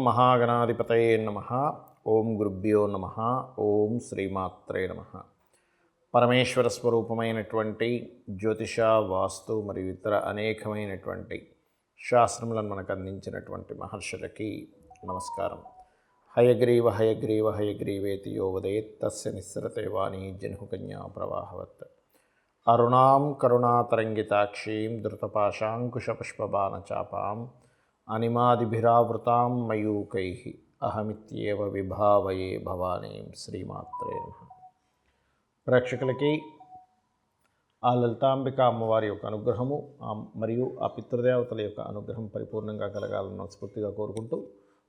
మహాగణాధిపతయే నమః. ఓం గురుభ్యో నమః. ఓం శ్రీమాత్రే నమః. పరమేశ్వర స్వరూపమైనటువంటి జ్యోతిష, వాస్తు మరియు ఇతర అనేకమైనటువంటి శాస్త్రములను మనకు అందించినటువంటి మహర్షులకి నమస్కారం. హయగ్రీవ హయగ్రీవ హయగ్రీవేతి యో వదేత్ తస్య నిస్సరతే వాణీ జహ్నుకన్యా ప్రవాహవత్. అరుణాం కరుణాతరంగితాక్షీం ధృతపాశాంకుశపుష్పబాణచాపాం అనిమాదిభిరావృతాం మయూకైః అహమిత్యేవ విభావయే భవానీం. శ్రీమాత్రే నమః. ప్రేక్షకులకి ఆ లలితాంబిక అమ్మవారి యొక్క అనుగ్రహము మరియు ఆ పితృదేవతల యొక్క అనుగ్రహం పరిపూర్ణంగా కలగాలని మనస్ఫూర్తిగా కోరుకుంటూ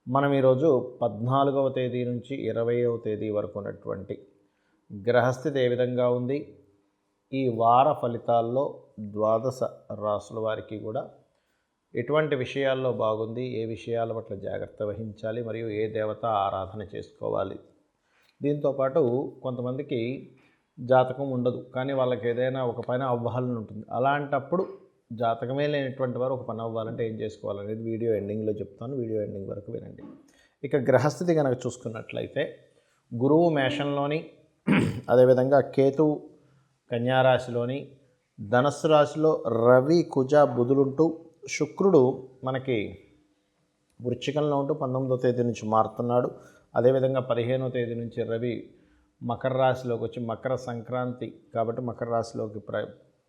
మనం ఈరోజు 14వ తేదీ నుంచి 20వ తేదీ వరకు ఉన్నటువంటి గ్రహస్థితి ఏ విధంగా ఉంది, ఈ వార ఫలితాల్లో ద్వాదశ రాసుల వారికి కూడా ఎటువంటి విషయాల్లో బాగుంది, ఏ విషయాల పట్ల జాగ్రత్త వహించాలి, మరియు ఏ దేవత ఆరాధన చేసుకోవాలి. దీంతోపాటు కొంతమందికి జాతకం ఉండదు, కానీ వాళ్ళకి ఏదైనా ఒక పని అవ్వాలని ఉంటుంది. అలాంటప్పుడు జాతకమే లేనటువంటి వారు ఒక పని అవ్వాలంటే ఏం చేసుకోవాలనేది వీడియో ఎండింగ్లో చెప్తాను. వీడియో ఎండింగ్ వరకు వినండి. ఇక గ్రహస్థితి కనుక చూసుకున్నట్లయితే గురువు మేషంలోని, అదేవిధంగా కేతువు కన్యారాశిలోని, ధనస్సు రాశిలో రవి కుజ బుధులుంటూ, శుక్రుడు మనకి వృశ్చికంలో ఉంటూ 19వ తేదీ నుంచి మారుతున్నాడు. అదేవిధంగా 15వ తేదీ నుంచి రవి మకర రాశిలోకి వచ్చి మకర సంక్రాంతి కాబట్టి మకర రాశిలోకి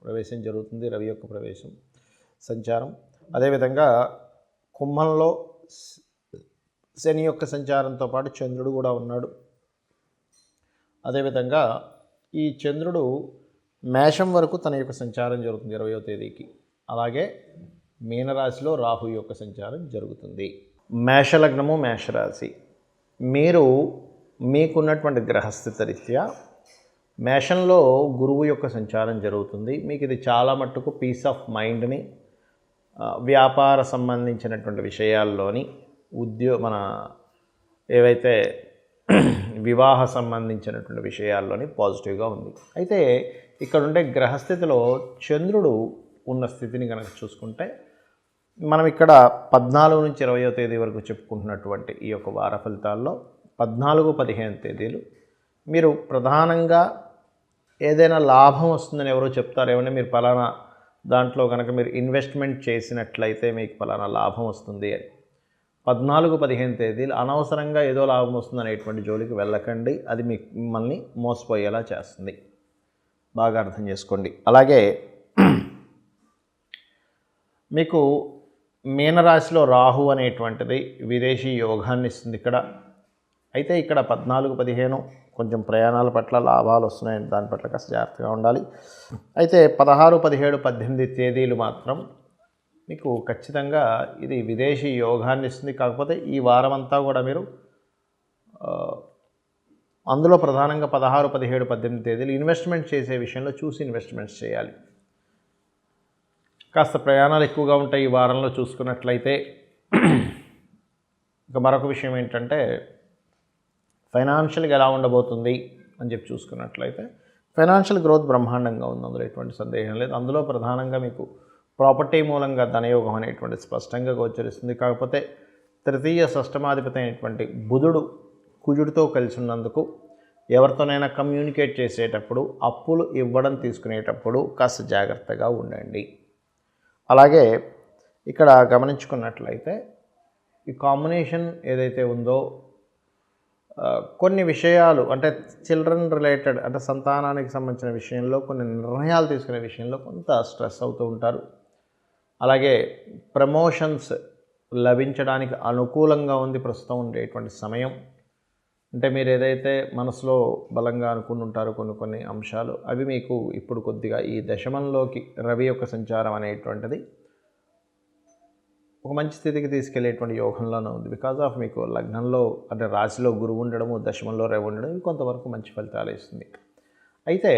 ప్రవేశం జరుగుతుంది. రవి యొక్క ప్రవేశం సంచారం. అదేవిధంగా కుంభంలో శని యొక్క సంచారంతో పాటు చంద్రుడు కూడా ఉన్నాడు. అదేవిధంగా ఈ చంద్రుడు మేషం వరకు తన యొక్క సంచారం జరుగుతుంది 20వ తేదీకి. అలాగే మీనరాశిలో రాహు యొక్క సంచారం జరుగుతుంది. మేషలగ్నము, మేషరాశి. మీరు మీకున్నటువంటి గ్రహస్థితి రీత్యా మేషంలో గురువు యొక్క సంచారం జరుగుతుంది. మీకు ఇది చాలా మట్టుకు పీస్ ఆఫ్ మైండ్ని, వ్యాపార సంబంధించినటువంటి విషయాల్లోని, మన ఏవైతే వివాహ సంబంధించినటువంటి విషయాల్లోని పాజిటివ్గా ఉంది. అయితే ఇక్కడ ఉండే గ్రహస్థితిలో చంద్రుడు ఉన్న స్థితిని కనుక చూసుకుంటే మనం ఇక్కడ 14 నుంచి 20వ తేదీ వరకు చెప్పుకుంటున్నటువంటి ఈ యొక్క వార ఫలితాల్లో 14, 15 తేదీలు మీరు ప్రధానంగా ఏదైనా లాభం వస్తుందని ఎవరో చెప్తారు. ఏమైనా మీరు పలానా దాంట్లో కనుక మీరు ఇన్వెస్ట్మెంట్ చేసినట్లయితే మీకు పలానా లాభం వస్తుంది అని. 14, 15 తేదీలు అనవసరంగా ఏదో లాభం వస్తుంది అనేటువంటి జోలికి వెళ్ళకండి. అది మిమ్మల్ని మోసపోయేలా చేస్తుంది. బాగా అర్థం చేసుకోండి. అలాగే మీకు మీనరాశిలో రాహు అనేటువంటిది విదేశీ యోగాన్ని ఇస్తుంది ఇక్కడ. అయితే ఇక్కడ 14, 15 కొంచెం ప్రయాణాల పట్ల లాభాలు వస్తున్నాయి, దాని పట్ల కాస్త జాగ్రత్తగా ఉండాలి. అయితే 16, 17, 18 తేదీలు మాత్రం మీకు ఖచ్చితంగా ఇది విదేశీ యోగాన్ని ఇస్తుంది. కాకపోతే ఈ వారం అంతా కూడా మీరు అందులో ప్రధానంగా 16, 17, 18 తేదీలు ఇన్వెస్ట్మెంట్ చేసే విషయంలో చూసి ఇన్వెస్ట్మెంట్స్ చేయాలి. కాస్త ప్రయాణాలు ఎక్కువగా ఉంటాయి ఈ వారంలో చూసుకున్నట్లయితే. ఇక మరొక విషయం ఏంటంటే ఫైనాన్షియల్గా ఎలా ఉండబోతుంది అని చెప్పి చూసుకున్నట్లయితే ఫైనాన్షియల్ గ్రోత్ బ్రహ్మాండంగా ఉంది, అందులో ఎటువంటి సందేహం లేదు. అందులో ప్రధానంగా మీకు ప్రాపర్టీ మూలంగా ధనయోగం అనేటువంటి స్పష్టంగా గోచరిస్తుంది. కాకపోతే తృతీయ షష్టమాధిపతి అయినటువంటి బుధుడు కుజుడితో కలిసి ఉన్నందుకు ఎవరితోనైనా కమ్యూనికేట్ చేసేటప్పుడు, అప్పులు ఇవ్వడం తీసుకునేటప్పుడు కాస్త జాగ్రత్తగా ఉండండి. అలాగే ఇక్కడ గమనించుకున్నట్లయితే ఈ కాంబినేషన్ ఏదైతే ఉందో కొన్ని విషయాలు అంటే చిల్డ్రన్ రిలేటెడ్, అంటే సంతానానికి సంబంధించిన విషయంలో కొన్ని నిర్ణయాలు తీసుకునే విషయంలో కొంత స్ట్రెస్ అవుతూ ఉంటారు. అలాగే ప్రమోషన్స్ లభించడానికి అనుకూలంగా ఉంది ప్రస్తుతం ఉండేటువంటి సమయం. అంటే మీరు ఏదైతే మనసులో బలంగా అనుకుని ఉంటారో కొన్ని అంశాలు, అవి మీకు ఇప్పుడు కొద్దిగా ఈ దశమంలోకి రవి యొక్క సంచారం అనేటువంటిది ఒక మంచి స్థితికి తీసుకెళ్లేటువంటి యోగంలోనే ఉంది. బికాజ్ ఆఫ్ మీకు లగ్నంలో అంటే రాశిలో గురువు ఉండడము, దశమంలో రవి ఉండడం కొంతవరకు మంచి ఫలితాలు ఇస్తుంది. అయితే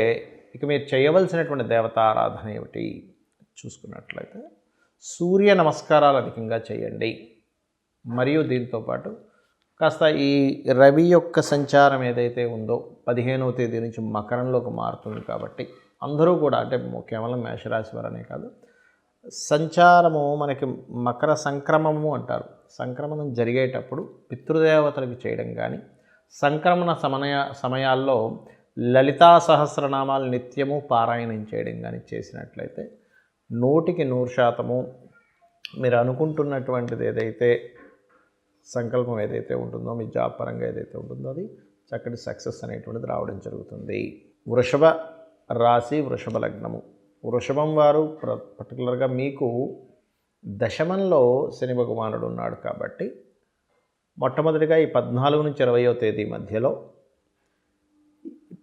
ఇక మీరు చేయవలసినటువంటి దేవతా ఆరాధన ఏమిటి చూసుకున్నట్లయితే సూర్య నమస్కారాలు అధికంగా చేయండి. మరియు దీంతోపాటు కాస్త ఈ రవి యొక్క సంచారం ఏదైతే ఉందో 15వ తేదీ నుంచి మకరంలోకి మారుతుంది కాబట్టి అందరూ కూడా, అంటే కేవలం మేషరాశి వారనే కాదు, సంచారము మనకి మకర సంక్రమము అంటారు. సంక్రమణం జరిగేటప్పుడు పితృదేవతలకు చేయడం కానీ, సంక్రమణ సమయాల్లో లలితా సహస్రనామాలు నిత్యము పారాయణం చేయడం కానీ చేసినట్లయితే 100% మీరు అనుకుంటున్నటువంటిది ఏదైతే సంకల్పం ఏదైతే ఉంటుందో, మీ జాబ్ పరంగా ఏదైతే ఉంటుందో అది చక్కటి సక్సెస్ అనేటువంటిది రావడం జరుగుతుంది. వృషభ రాశి, వృషభ లగ్నము. వృషభం వారు పర్టికులర్గా మీకు దశమంలో శని భగవానుడు ఉన్నాడు కాబట్టి మొట్టమొదటిగా ఈ 14 నుంచి 20వ తేదీ మధ్యలో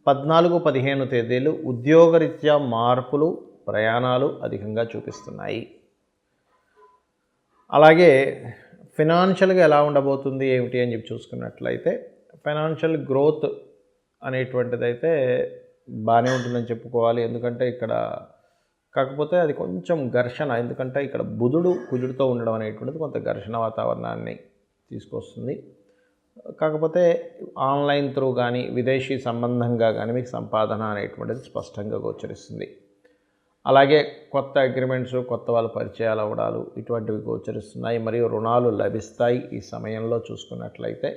14-15 తేదీలు ఉద్యోగరీత్యా మార్పులు, ప్రయాణాలు అధికంగా చూపిస్తున్నాయి. అలాగే ఫినాన్షియల్గా ఎలా ఉండబోతుంది ఏమిటి అని చెప్పి చూసుకున్నట్లయితే ఫైనాన్షియల్ గ్రోత్ అనేటువంటిదైతే బాగానే ఉంటుందని చెప్పుకోవాలి. ఎందుకంటే ఇక్కడ కాకపోతే అది కొంచెం ఘర్షణ, ఎందుకంటే ఇక్కడ బుధుడు కుజుడితో ఉండడం అనేటువంటిది కొంత ఘర్షణ వాతావరణాన్ని తీసుకొస్తుంది. కాకపోతే ఆన్లైన్ త్రూ కానీ విదేశీ సంబంధంగా కానీ మీకు సంపాదన అనేటువంటిది స్పష్టంగా గోచరిస్తుంది. అలాగే కొత్త అగ్రిమెంట్స్, కొత్త వాళ్ళ పరిచయాలు అవ్వడాలు ఇటువంటివి గోచరిస్తున్నాయి. మరియు రుణాలు లభిస్తాయి ఈ సమయంలో చూసుకున్నట్లయితే.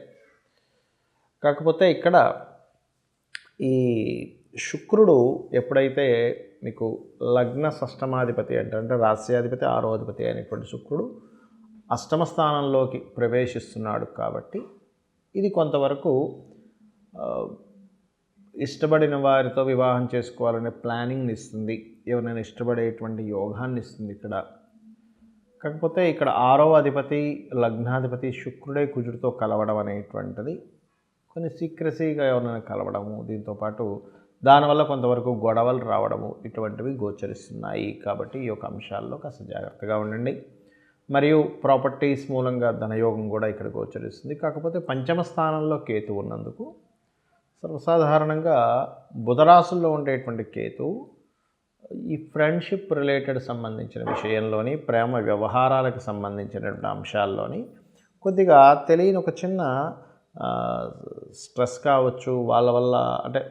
కాకపోతే ఇక్కడ ఈ శుక్రుడు ఎప్పుడైతే మీకు లగ్న షష్టమాధిపతి అంటే రాస్యాధిపతి, 6వ అధిపతి అయినటువంటి శుక్రుడు అష్టమ స్థానంలోకి ప్రవేశిస్తున్నాడు కాబట్టి ఇది కొంతవరకు ఇష్టపడిన వారితో వివాహం చేసుకోవాలనే ప్లానింగ్ని ఇస్తుంది. ఎవరైనా ఇష్టపడేటువంటి యోగాన్ని ఇస్తుంది ఇక్కడ. కాకపోతే ఇక్కడ 6వ అధిపతి లగ్నాధిపతి శుక్రుడే కుజుడితో కలవడం అనేటువంటిది కొన్ని సీక్రసీగా ఎవరైనా కలవడము, దీంతోపాటు దానివల్ల కొంతవరకు గొడవలు రావడము ఇటువంటివి గోచరిస్తున్నాయి. కాబట్టి ఈ యొక్క అంశాల్లో కాస్త జాగ్రత్తగా ఉండండి. మరియు ప్రాపర్టీస్ మూలంగా ధనయోగం కూడా ఇక్కడ గోచరిస్తుంది. కాకపోతే పంచమ స్థానంలో కేతు ఉన్నందుకు సర్వసాధారణంగా బుధరాశుల్లో ఉండేటువంటి కేతు ఈ ఫ్రెండ్షిప్ రిలేటెడ్ సంబంధించిన విషయంలోని, ప్రేమ వ్యవహారాలకు సంబంధించినటువంటి అంశాల్లోని కొద్దిగా తెలియని ఒక చిన్న స్ట్రెస్ కావచ్చు, వాళ్ళ వల్ల అంటే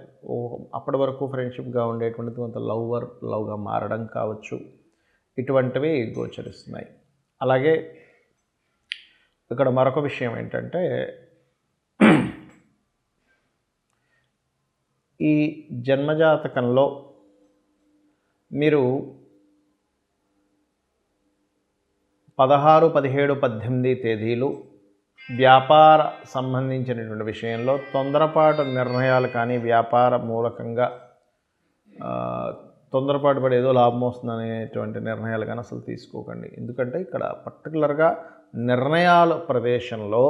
అప్పటి వరకు ఫ్రెండ్షిప్గా ఉండేటువంటిది కొంత లవ్గా మారడం కావచ్చు, ఇటువంటివి గోచరిస్తున్నాయి. అలాగే ఇక్కడ మరొక విషయం ఏంటంటే ఈ జన్మజాతకంలో మీరు 16, 17, 18 తేదీలు వ్యాపార సంబంధించినటువంటి విషయంలో తొందరపాటు నిర్ణయాలు కానీ, వ్యాపార మూలకంగా తొందరపాటు పడి ఏదో లాభం వస్తుందనేటువంటి నిర్ణయాలు కానీ అసలు తీసుకోకండి. ఎందుకంటే ఇక్కడ పర్టికులర్గా నిర్ణయాల ప్రదేశంలో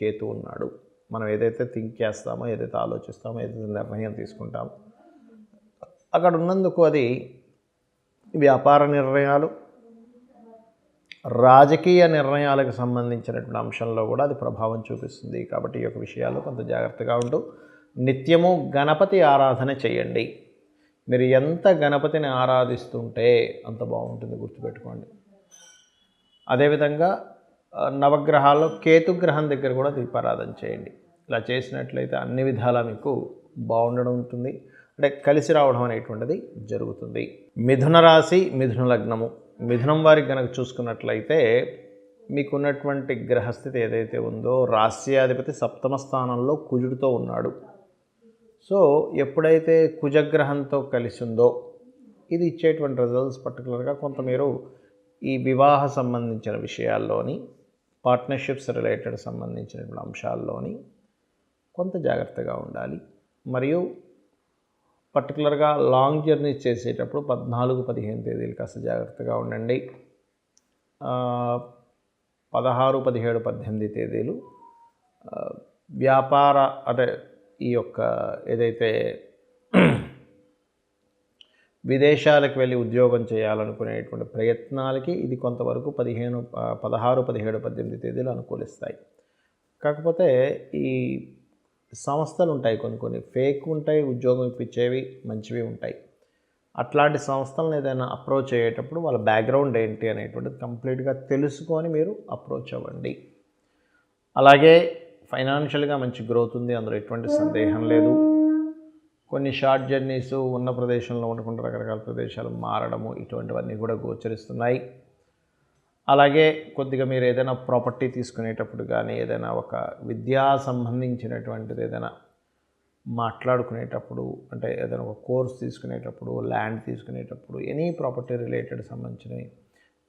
కేతు ఉన్నాడు. మనం ఏదైతే థింక్ చేస్తామో, ఏదైతే ఆలోచిస్తామో, ఏదైతే నిర్ణయం తీసుకుంటామో అక్కడ ఉన్నందుకు అది వ్యాపార నిర్ణయాలు, రాజకీయ నిర్ణయాలకు సంబంధించినటువంటి అంశంలో కూడా అది ప్రభావం చూపిస్తుంది. కాబట్టి ఈ యొక్క విషయాల్లో కొంత జాగ్రత్తగా ఉంటూ నిత్యము గణపతి ఆరాధన చేయండి. మీరు ఎంత గణపతిని ఆరాధిస్తుంటే అంత బాగుంటుంది, గుర్తుపెట్టుకోండి. అదేవిధంగా నవగ్రహాల్లో కేతుగ్రహం దగ్గర కూడా దీపారాధన చేయండి. ఇలా చేసినట్లయితే అన్ని విధాలా మీకు బాగుండడం ఉంటుంది, అంటే కలిసి రావడం అనేటువంటిది జరుగుతుంది. మిథున రాశి, మిథున లగ్నము. మిథునం వారికి కనుక చూసుకున్నట్లయితే మీకున్నటువంటి గ్రహస్థితి ఏదైతే ఉందో రాస్యాధిపతి సప్తమ స్థానంలో కుజుడితో ఉన్నాడు. సో ఎప్పుడైతే కుజగ్రహంతో కలిసి ఉందో ఇది ఇచ్చేటువంటి రిజల్ట్స్ పర్టికులర్గా కొంత మీరు ఈ వివాహ సంబంధించిన విషయాల్లోని, పార్ట్నర్షిప్స్ రిలేటెడ్ సంబంధించినటువంటి అంశాల్లోని కొంత జాగ్రత్తగా ఉండాలి. మరియు పర్టికులర్గా లాంగ్ జర్నీ చేసేటప్పుడు 14, 15 తేదీలు కాస్త జాగ్రత్తగా ఉండండి. 16, 17, 18 తేదీలు వ్యాపార అంటే ఈ యొక్క ఏదైతే విదేశాలకు వెళ్ళి ఉద్యోగం చేయాలనుకునేటువంటి ప్రయత్నాలకి ఇది కొంతవరకు 16, 17, 18 తేదీలు అనుకూలిస్తాయి. కాకపోతే ఈ సంస్థలు ఉంటాయి, కొన్ని ఫేక్ ఉంటాయి, ఉద్యోగం ఇప్పించేవి మంచివి ఉంటాయి. అట్లాంటి సంస్థలను ఏదైనా అప్రోచ్ అయ్యేటప్పుడు వాళ్ళ బ్యాక్గ్రౌండ్ ఏంటి అనేటువంటిది కంప్లీట్గా తెలుసుకొని మీరు అప్రోచ్ అవ్వండి. అలాగే ఫైనాన్షియల్గా మంచి గ్రోత్ ఉంది, అందులో ఎటువంటి సందేహం లేదు. కొన్ని షార్ట్ జర్నీస్, ఉన్న ప్రదేశంలో ఉండకుండా రకరకాల ప్రదేశాలు మారడము, ఇటువంటివన్నీ కూడా గోచరిస్తున్నాయి. అలాగే కొద్దిగా మీరు ఏదైనా ప్రాపర్టీ తీసుకునేటప్పుడు కానీ, ఏదైనా ఒక విద్యా సంబంధించినటువంటిది ఏదైనా మాట్లాడుకునేటప్పుడు, అంటే ఏదైనా ఒక కోర్స్ తీసుకునేటప్పుడు, ల్యాండ్ తీసుకునేటప్పుడు, ఎనీ ప్రాపర్టీ రిలేటెడ్ సంబంధించినవి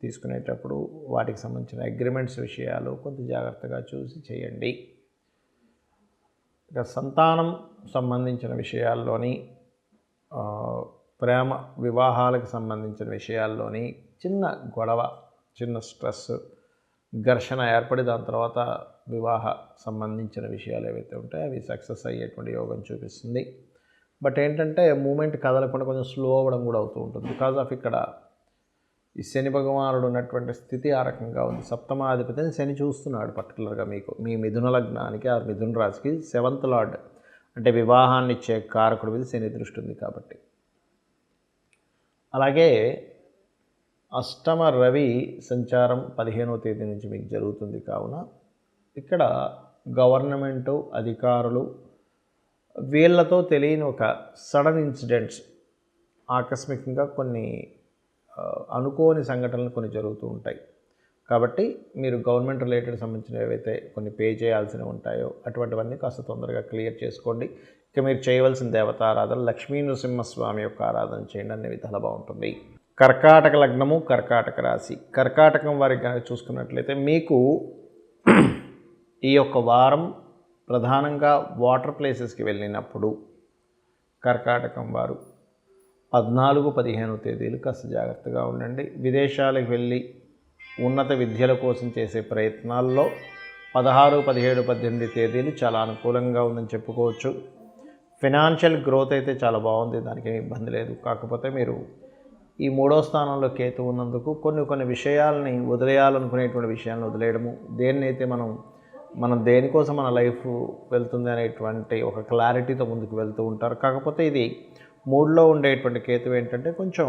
తీసుకునేటప్పుడు వాటికి సంబంధించిన అగ్రిమెంట్స్ విషయాలు కొంత జాగ్రత్తగా చూసి చేయండి. ఇక సంతానం సంబంధించిన విషయాల్లోని, ప్రేమ వివాహాలకు సంబంధించిన విషయాల్లోని చిన్న గొడవ, చిన్న స్ట్రెస్, ఘర్షణ ఏర్పడి దాని తర్వాత వివాహ సంబంధించిన విషయాలు ఏవైతే ఉంటాయో అవి సక్సెస్ అయ్యేటువంటి యోగం చూపిస్తుంది. బట్ ఏంటంటే మూమెంట్ కదలకుండా కొంచెం స్లో అవ్వడం కూడా అవుతూ ఉంటుంది. బికాజ్ ఆఫ్ ఇక్కడ ఈ శని భగవానుడు ఉన్నటువంటి స్థితి ఆ రకంగా ఉంది. సప్తమాధిపతిని శని చూస్తున్నాడు పర్టికులర్గా మీకు, మీ మిథున లగ్నానికి, ఆ మిథున రాశికి 7th లార్డ్, అంటే వివాహాన్ని ఇచ్చే కారకుడి మీద శని దృష్టి ఉంది కాబట్టి. అలాగే అష్టమ రవి సంచారం 15వ తేదీ నుంచి మీకు జరుగుతుంది కావున ఇక్కడ గవర్నమెంటు అధికారులు వీళ్ళతో తెలియని ఒక సడన్ ఇన్సిడెంట్స్, ఆకస్మికంగా కొన్ని అనుకోని సంఘటనలు కొన్ని జరుగుతూ ఉంటాయి. కాబట్టి మీరు గవర్నమెంట్ రిలేటెడ్ సంబంధించిన ఏవైతే కొన్ని పే చేయాల్సినవి ఉంటాయో అటువంటివన్నీ కాస్త తొందరగా క్లియర్ చేసుకోండి. ఇక మీరు చేయవలసిన దేవతారాధన లక్ష్మీ నరసింహస్వామి యొక్క ఆరాధన చేయండి, అన్ని విధాలు బాగుంటుంది. కర్కాటక లగ్నము, కర్కాటక రాశి. కర్కాటకం వారికి కనుక చూసుకున్నట్లయితే మీకు ఈ యొక్క వారం ప్రధానంగా వాటర్ ప్లేసెస్కి వెళ్ళినప్పుడు కర్కాటకం వారు 14-15వ తేదీలు కాస్త జాగ్రత్తగా ఉండండి. విదేశాలకు వెళ్ళి ఉన్నత విద్యల కోసం చేసే ప్రయత్నాల్లో 16, 17, 18 తేదీలు చాలా అనుకూలంగా ఉందని చెప్పుకోవచ్చు. ఫినాన్షియల్ గ్రోత్ అయితే చాలా బాగుంది, దానికి ఏమి ఇబ్బంది లేదు. కాకపోతే మీరు ఈ 3వ స్థానంలో కేతు ఉన్నందుకు కొన్ని విషయాలని వదిలేయాలనుకునేటువంటి విషయాలను వదిలేయడము, దేన్నైతే మనం దేనికోసం మన లైఫ్ వెళ్తుంది అనేటువంటి ఒక క్లారిటీతో ముందుకు వెళ్తూ ఉంటారు. కాకపోతే ఇది 3లో ఉండేటువంటి కేతు ఏంటంటే కొంచెం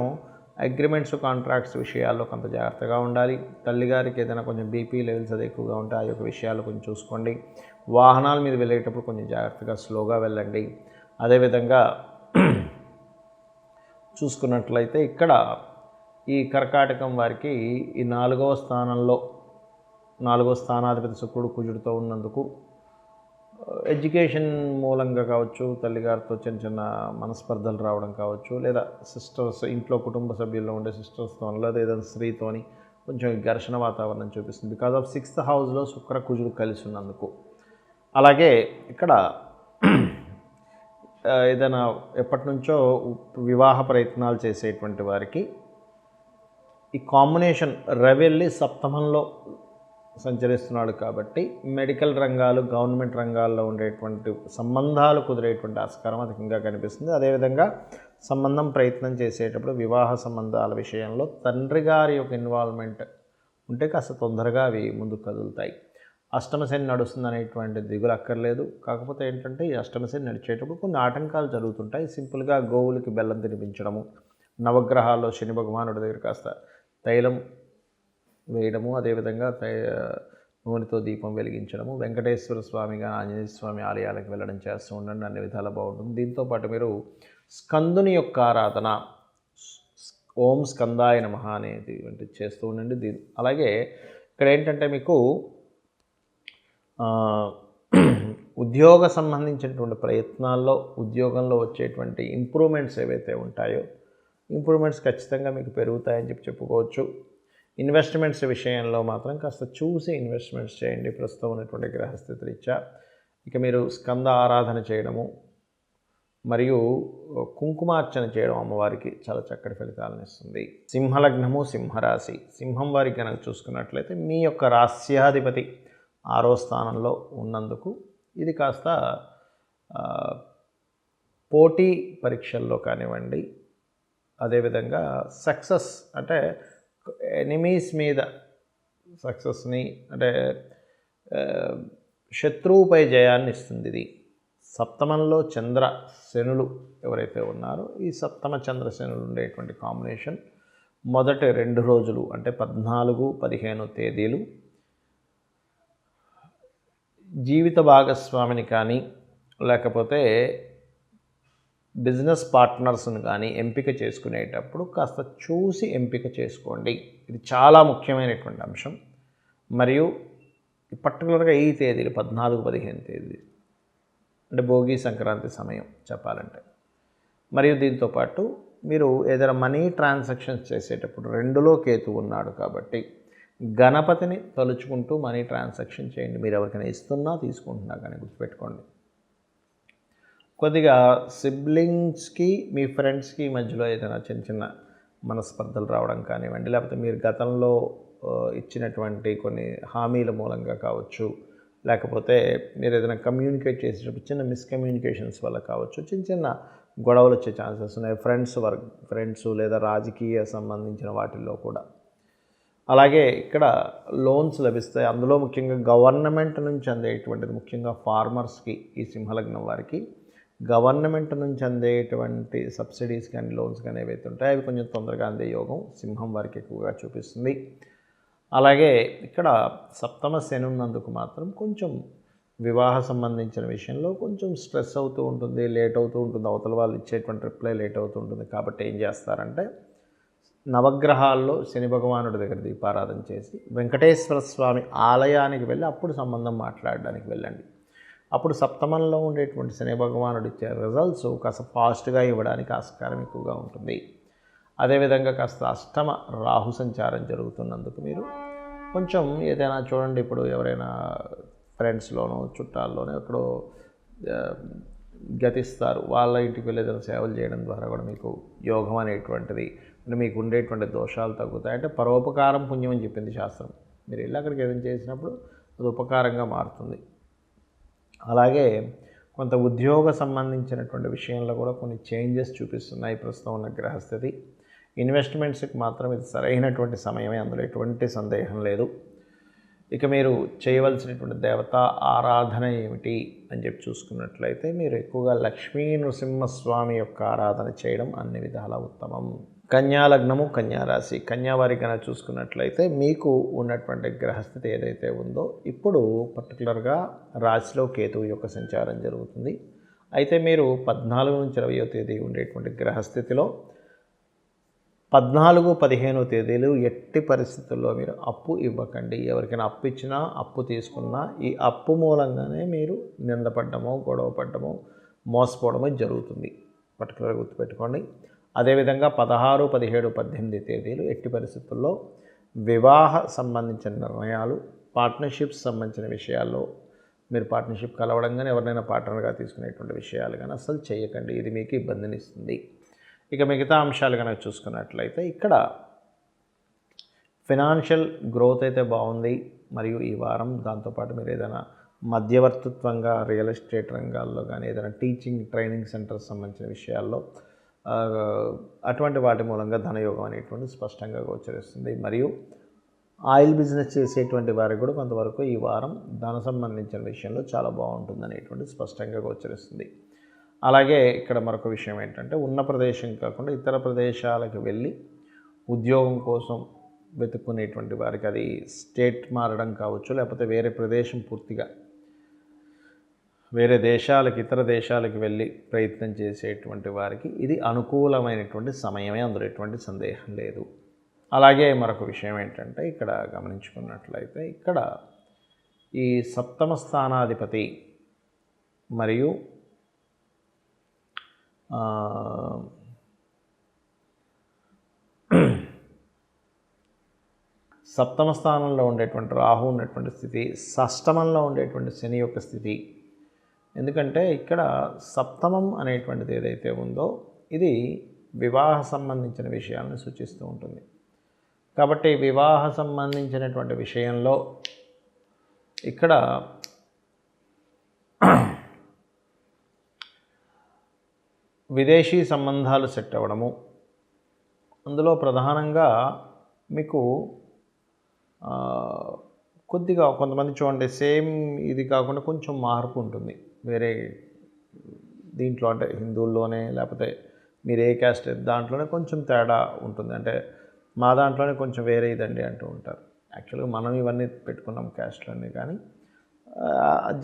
అగ్రిమెంట్స్, కాంట్రాక్ట్స్ విషయాల్లో కొంత జాగ్రత్తగా ఉండాలి. తల్లిగారికి ఏదైనా కొంచెం బీపీ లెవెల్స్ అది ఎక్కువగా ఉంటే ఆ యొక్క విషయాలు కొంచెం చూసుకోండి. వాహనాల మీద వెళ్ళేటప్పుడు కొంచెం జాగ్రత్తగా స్లోగా వెళ్ళండి. అదేవిధంగా చూసుకున్నట్లయితే ఇక్కడ ఈ కర్కాటకం వారికి ఈ 4వ స్థానంలో 4వ స్థానాధిపతి శుక్రుడు కుజుడితో ఉన్నందుకు ఎడ్యుకేషన్ మూలంగా కావచ్చు, తల్లిగారితో చిన్న మనస్పర్ధలు రావడం కావచ్చు, లేదా సిస్టర్స్, ఇంట్లో కుటుంబ సభ్యుల్లో ఉండే సిస్టర్స్తో, లేదా ఏదైనా స్త్రీతోని కొంచెం ఘర్షణ వాతావరణం చూపిస్తుంది. బికాజ్ ఆఫ్ 6th హౌస్లో శుక్ర కుజుడు కలిసి ఉన్నందుకు. అలాగే ఇక్కడ ఏదైనా ఎప్పటి నుంచో వివాహ ప్రయత్నాలు చేసేటువంటి వారికి ఈ కాంబినేషన్ రవి వెళ్ళి సప్తమంలో సంచరిస్తున్నాడు కాబట్టి మెడికల్ రంగాలు, గవర్నమెంట్ రంగాల్లో ఉండేటువంటి సంబంధాలు కుదిరేటువంటి ఆస్కారం అధికంగా కనిపిస్తుంది. అదేవిధంగా సంబంధం ప్రయత్నం చేసేటప్పుడు వివాహ సంబంధాల విషయంలో తండ్రి గారి యొక్క ఇన్వాల్వ్మెంట్ ఉంటే కాస్త తొందరగా అవి ముందుకు కదులుతాయి. అష్టమశని నడుస్తుంది అనేటువంటి దిగులు అక్కర్లేదు. కాకపోతే ఏంటంటే ఈ అష్టమశని నడిచేటప్పుడు కొన్ని ఆటంకాలు జరుగుతుంటాయి. సింపుల్గా గోవులకి బెల్లం తినిపించడము, నవగ్రహాల్లో శని భగవానుడి దగ్గర కాస్త తైలం వేయడము, అదేవిధంగా నూనెతో దీపం వెలిగించడము, వెంకటేశ్వర స్వామి కానీ ఆంజనేయ స్వామి ఆలయాలకు వెళ్ళడం చేస్తూ ఉండండి, అన్ని విధాలు బాగుంటుంది. దీంతోపాటు మీరు స్కందుని యొక్క ఆరాధన, ఓం స్కందాయ నమః అనేది చేస్తూ ఉండండి. అలాగే ఇక్కడ ఏంటంటే మీకు ఉద్యోగ సంబంధించినటువంటి ప్రయత్నాల్లో, ఉద్యోగంలో వచ్చేటువంటి ఇంప్రూవ్మెంట్స్ ఏవైతే ఉంటాయో ఇంప్రూవ్మెంట్స్ ఖచ్చితంగా మీకు పెరుగుతాయని చెప్పుకోవచ్చు. ఇన్వెస్ట్మెంట్స్ విషయంలో మాత్రం కాస్త చూసి ఇన్వెస్ట్మెంట్స్ చేయండి ప్రస్తుతం ఉన్నటువంటి గ్రహస్థితి రీత్యా. ఇక మీరు స్కంద ఆరాధన చేయడము మరియు కుంకుమార్చన చేయడం అమ్మవారికి చాలా చక్కటి ఫలితాలను ఇస్తుంది. సింహలగ్నము, సింహరాశి. సింహం వారికి కనుక చూసుకున్నట్లయితే మీ యొక్క రాస్యాధిపతి 6వ స్థానంలో ఉన్నందుకు ఇది కాస్త పోటీ పరీక్షల్లో కానివ్వండి, అదేవిధంగా సక్సెస్ అంటే ఎనిమీస్ మీద సక్సెస్ని, అంటే శత్రువుపై జయాన్ని ఇస్తుంది. ఇది సప్తమంలో చంద్ర శనులు ఎవరైతే ఉన్నారో ఈ సప్తమ చంద్ర శనులు ఉండేటువంటి కాంబినేషన్ మొదటి 2 రోజులు అంటే 14, 15 తేదీలు జీవిత భాగస్వామిని కానీ లేకపోతే బిజినెస్ పార్ట్నర్స్ని కానీ ఎంపిక చేసుకునేటప్పుడు కాస్త చూసి ఎంపిక చేసుకోండి. ఇది చాలా ముఖ్యమైనటువంటి అంశం. మరియు పర్టికులర్గా ఈ తేదీలు 14, 15 తేదీ అంటే భోగి సంక్రాంతి సమయం చెప్పాలంటే. మరియు దీంతోపాటు మీరు ఏదైనా మనీ ట్రాన్సాక్షన్స్ చేసేటప్పుడు 2లో కేతు ఉన్నాడు కాబట్టి గణపతిని తలుచుకుంటూ మనీ ట్రాన్సాక్షన్ చేయండి. మీరు ఎవరికైనా ఇస్తున్నా తీసుకుంటున్నా కానీ గుర్తుపెట్టుకోండి. కొద్దిగా సిబ్లింగ్స్కి మీ ఫ్రెండ్స్కి మధ్యలో ఏదైనా చిన్న చిన్న మనస్పర్ధలు రావడం కానివ్వండి, లేకపోతే మీరు గతంలో ఇచ్చినటువంటి కొన్ని హామీల మూలంగా కావచ్చు, లేకపోతే మీరు ఏదైనా కమ్యూనికేట్ చేసేటప్పుడు చిన్న మిస్కమ్యూనికేషన్స్ వల్ల కావచ్చు, చిన్న చిన్న గొడవలు వచ్చే ఛాన్సెస్ ఉన్నాయి. ఫ్రెండ్స్ లేదా రాజకీయ సంబంధించిన వాటిల్లో కూడా. అలాగే ఇక్కడ లోన్స్ లభిస్తాయి. అందులో ముఖ్యంగా గవర్నమెంట్ నుంచి అందేటువంటిది, ముఖ్యంగా ఫార్మర్స్కి, ఈ సింహలగ్నం వారికి గవర్నమెంట్ నుంచి అందేటువంటి సబ్సిడీస్ కానీ లోన్స్ కానీ ఏవైతే ఉంటాయో అవి కొంచెం తొందరగా అందే యోగం సింహం వారికి ఎక్కువగా చూపిస్తుంది. అలాగే ఇక్కడ సప్తమ శని ఉన్నందుకు మాత్రం కొంచెం వివాహ సంబంధించిన విషయంలో కొంచెం స్ట్రెస్ అవుతూ ఉంటుంది, లేట్ అవుతూ ఉంటుంది. అవతల వాళ్ళు ఇచ్చేటువంటి రిప్లై లేట్ అవుతూ ఉంటుంది. కాబట్టి ఏం చేస్తారంటే నవగ్రహాల్లో శని భగవానుడి దగ్గర దీపారాధన చేసి వెంకటేశ్వర స్వామి ఆలయానికి వెళ్ళి అప్పుడు సంబంధం మాట్లాడడానికి వెళ్ళండి. అప్పుడు సప్తమంలో ఉండేటువంటి శని భగవానుడు ఇచ్చే రిజల్ట్స్ కాస్త ఫాస్ట్గా ఇవ్వడానికి ఆస్కారం ఎక్కువగా ఉంటుంది. అదేవిధంగా కాస్త అష్టమ రాహు సంచారం జరుగుతున్నందుకు మీరు కొంచెం ఏదైనా చూడండి, ఇప్పుడు ఎవరైనా ఫ్రెండ్స్లోనో చుట్టాల్లోనో ఎక్కడో గతిస్తారు, వాళ్ళ ఇంటికి వెళ్ళి ఏదైనా సేవలు చేయడం ద్వారా కూడా మీకు యోగం అనేటువంటిది, అంటే మీకు ఉండేటువంటి దోషాలు తగ్గుతాయి. అంటే పరోపకారం పుణ్యం అని చెప్పింది శాస్త్రం. మీరు వెళ్ళి అక్కడికి ఏదైనా చేసినప్పుడు అది ఉపకారంగా మారుతుంది. అలాగే కొంత ఉద్యోగ సంబంధించినటువంటి విషయంలో కూడా కొన్ని చేంజెస్ చూపిస్తున్నాయి ప్రస్తుతం ఉన్న గ్రహస్థితి. ఇన్వెస్ట్మెంట్స్కి మాత్రం ఇది సరైనటువంటి సమయమే, అందులో ఎటువంటి సందేహం లేదు. ఇక మీరు చేయవలసినటువంటి దేవత ఆరాధన ఏమిటి అని చెప్పి చూసుకున్నట్లయితే మీరు ఎక్కువగా లక్ష్మీ నృసింహస్వామి యొక్క ఆరాధన చేయడం అన్ని విధాల ఉత్తమం. కన్యా లగ్నము, కన్యా రాశి, కన్యా వారికి కనుక చూసుకున్నట్లయితే మీకు ఉన్నటువంటి గ్రహస్థితి ఏదైతే ఉందో ఇప్పుడు పర్టికులర్గా రాశిలో కేతువు యొక్క సంచారం జరుగుతుంది. అయితే మీరు 14 నుంచి 20వ తేదీ ఉండేటువంటి గ్రహస్థితిలో 14, 15 తేదీలు ఎట్టి పరిస్థితుల్లో మీరు అప్పు ఇవ్వకండి. ఎవరికైనా అప్పు ఇచ్చినా, అప్పు తీసుకున్నా ఈ అప్పు మూలంగానే మీరు నిందపడ్డమో, గొడవ పడ్డమో, మోసపోవడమో జరుగుతుంది. పర్టికులర్గా గుర్తుపెట్టుకోండి. అదేవిధంగా 16, 17, 18 తేదీలు ఎట్టి పరిస్థితుల్లో వివాహ సంబంధించిన నిర్ణయాలు, పార్ట్నర్షిప్స్ సంబంధించిన విషయాల్లో మీరు పార్ట్నర్షిప్ కలవడం కానీ ఎవరినైనా పార్ట్నర్గా తీసుకునేటువంటి విషయాలు కానీ అసలు చేయకండి. ఇది మీకు ఇబ్బందిని ఇస్తుంది. ఇక మిగతా అంశాలు కనుక చూసుకున్నట్లయితే ఇక్కడ ఫినాన్షియల్ గ్రోత్ అయితే బాగుంది. మరియు ఈ వారం దాంతోపాటు మీరు ఏదైనా మధ్యవర్తిత్వంగా రియల్ ఎస్టేట్ రంగాల్లో కానీ ఏదైనా టీచింగ్ ట్రైనింగ్ సెంటర్స్ సంబంధించిన విషయాల్లో అటువంటి వాటి మూలంగా ధనయోగం అనేటువంటి స్పష్టంగా గోచరిస్తుంది. మరియు ఆయిల్ బిజినెస్ చేసేటువంటి వారికి కూడా కొంతవరకు ఈ వారం ధన సంబంధించిన విషయంలో చాలా బాగుంటుంది అనేటువంటి స్పష్టంగా గోచరిస్తుంది. అలాగే ఇక్కడ మరొక విషయం ఏంటంటే ఉన్న ప్రదేశం కాకుండా ఇతర ప్రదేశాలకు వెళ్ళి ఉద్యోగం కోసం వెతుక్కునేటువంటి వారికి, అది స్టేట్ మారడం కావచ్చు, లేకపోతే వేరే ప్రదేశం పూర్తిగా వేరే దేశాలకు, ఇతర దేశాలకు వెళ్ళి ప్రయత్నం చేసేటువంటి వారికి ఇది అనుకూలమైనటువంటి సమయమే, అందులో ఎటువంటి సందేహం లేదు. అలాగే మరొక విషయం ఏంటంటే ఇక్కడ గమనించుకున్నట్లయితే ఇక్కడ ఈ సప్తమ స్థానాధిపతి మరియు సప్తమ స్థానంలో ఉండేటువంటి రాహు ఉన్నటువంటి స్థితి, షష్టమంలో ఉండేటువంటి శని యొక్క స్థితి. ఎందుకంటే ఇక్కడ సప్తమం అనేటువంటిది ఏదైతే ఉందో ఇది వివాహ సంబంధించిన విషయాలను సూచిస్తూ ఉంటుంది. కాబట్టి వివాహ సంబంధించినటువంటి విషయంలో ఇక్కడ విదేశీ సంబంధాలు సెట్ అవ్వడము, అందులో ప్రధానంగా మీకు కొద్దిగా కొంతమంది చూడండి సేమ్ ఇది కాకుండా కొంచెం మార్పు ఉంటుంది వేరే దీంట్లో, అంటే హిందువుల్లోనే లేకపోతే మీరు ఏ క్యాస్ట్ దాంట్లోనే కొంచెం తేడా ఉంటుంది. అంటే మా దాంట్లోనే కొంచెం వేరే ఇదండి అంటూ ఉంటారు. యాక్చువల్గా మనం ఇవన్నీ పెట్టుకున్నాం క్యాస్ట్లన్నీ, కానీ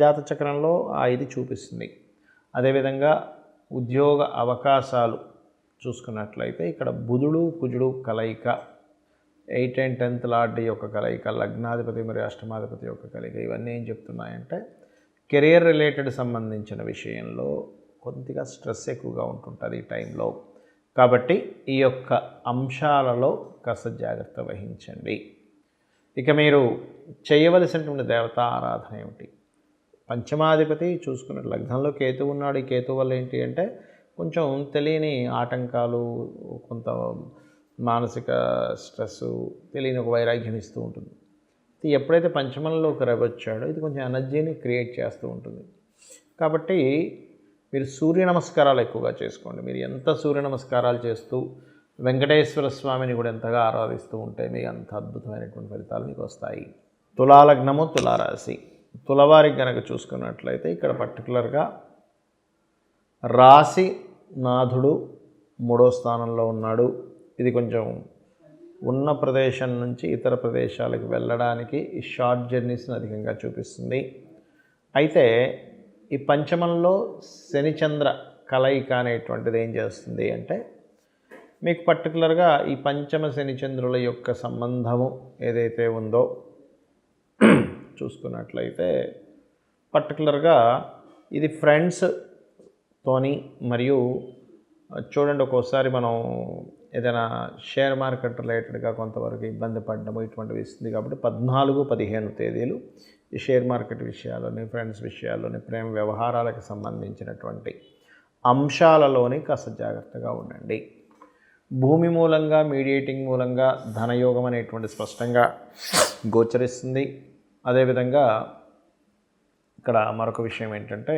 జాత చక్రంలో ఇది చూపిస్తుంది. అదేవిధంగా ఉద్యోగ అవకాశాలు చూసుకున్నట్లయితే ఇక్కడ బుధుడు కుజుడు కలయిక, 8 and 10th లార్డ్ యొక్క కలయిక, లగ్నాధిపతి మరియు అష్టమాధిపతి యొక్క కలయిక, ఇవన్నీ ఏం చెప్తున్నాయంటే కెరియర్ రిలేటెడ్ సంబంధించిన విషయంలో కొద్దిగా స్ట్రెస్ ఎక్కువగా ఉంటుంటుంది ఈ టైంలో. కాబట్టి ఈ యొక్క అంశాలలో కాస్త జాగ్రత్త వహించండి. ఇక మీరు చేయవలసినటువంటి దేవతా ఆరాధన ఏమిటి? పంచమాధిపతి చూసుకున్న లగ్నంలో కేతు ఉన్నాడు. ఈ కేతు వల్ల ఏంటి అంటే కొంచెం తెలియని ఆటంకాలు, కొంత మానసిక స్ట్రెస్, తెలియని ఒక వైరాగ్యం ఇస్తూ ఉంటుంది. ఎప్పుడైతే పంచమంలోకి రవి వచ్చాడో ఇది కొంచెం ఎనర్జీని క్రియేట్ చేస్తూ ఉంటుంది. కాబట్టి మీరు సూర్య నమస్కారాలు ఎక్కువగా చేసుకోండి. మీరు ఎంత సూర్య నమస్కారాలు చేస్తూ వెంకటేశ్వర స్వామిని కూడా ఎంతగా ఆరాధిస్తూ ఉంటే మీకు అంత అద్భుతమైనటువంటి ఫలితాలు మీకు వస్తాయి. తులాలగ్నము తులారాశి, తులవారికి కనుక చూసుకున్నట్లయితే ఇక్కడ పర్టికులర్గా రాశి నాథుడు 3వ స్థానంలో ఉన్నాడు. ఇది కొంచెం ఉన్న ప్రదేశం నుంచి ఇతర ప్రదేశాలకు వెళ్ళడానికి ఈ షార్ట్ జర్నీస్ని అధికంగా చూపిస్తుంది. అయితే ఈ పంచమంలో శనిచంద్ర కలయిక అనేటువంటిది ఏం చేస్తుంది అంటే మీకు పర్టికులర్గా ఈ పంచమ శనిచంద్రుల యొక్క సంబంధము ఏదైతే ఉందో చూసుకున్నట్లయితే పర్టికులర్గా ఇది ఫ్రెండ్స్తోని, మరియు చూడండి ఒక్కోసారి మనం ఏదైనా షేర్ మార్కెట్ రిలేటెడ్గా కొంతవరకు ఇబ్బంది పడడము ఇటువంటివి ఇస్తుంది. కాబట్టి 14, 15 తేదీలు ఈ షేర్ మార్కెట్ విషయాల్లోని, ఫ్రెండ్స్ విషయాల్లోని, ప్రేమ వ్యవహారాలకు సంబంధించినటువంటి అంశాలలోని కాస్త జాగ్రత్తగా ఉండండి. భూమి మూలంగా, మీడియేటింగ్ మూలంగా ధనయోగం అనేటువంటి స్పష్టంగా గోచరిస్తుంది. అదేవిధంగా ఇక్కడ మరొక విషయం ఏంటంటే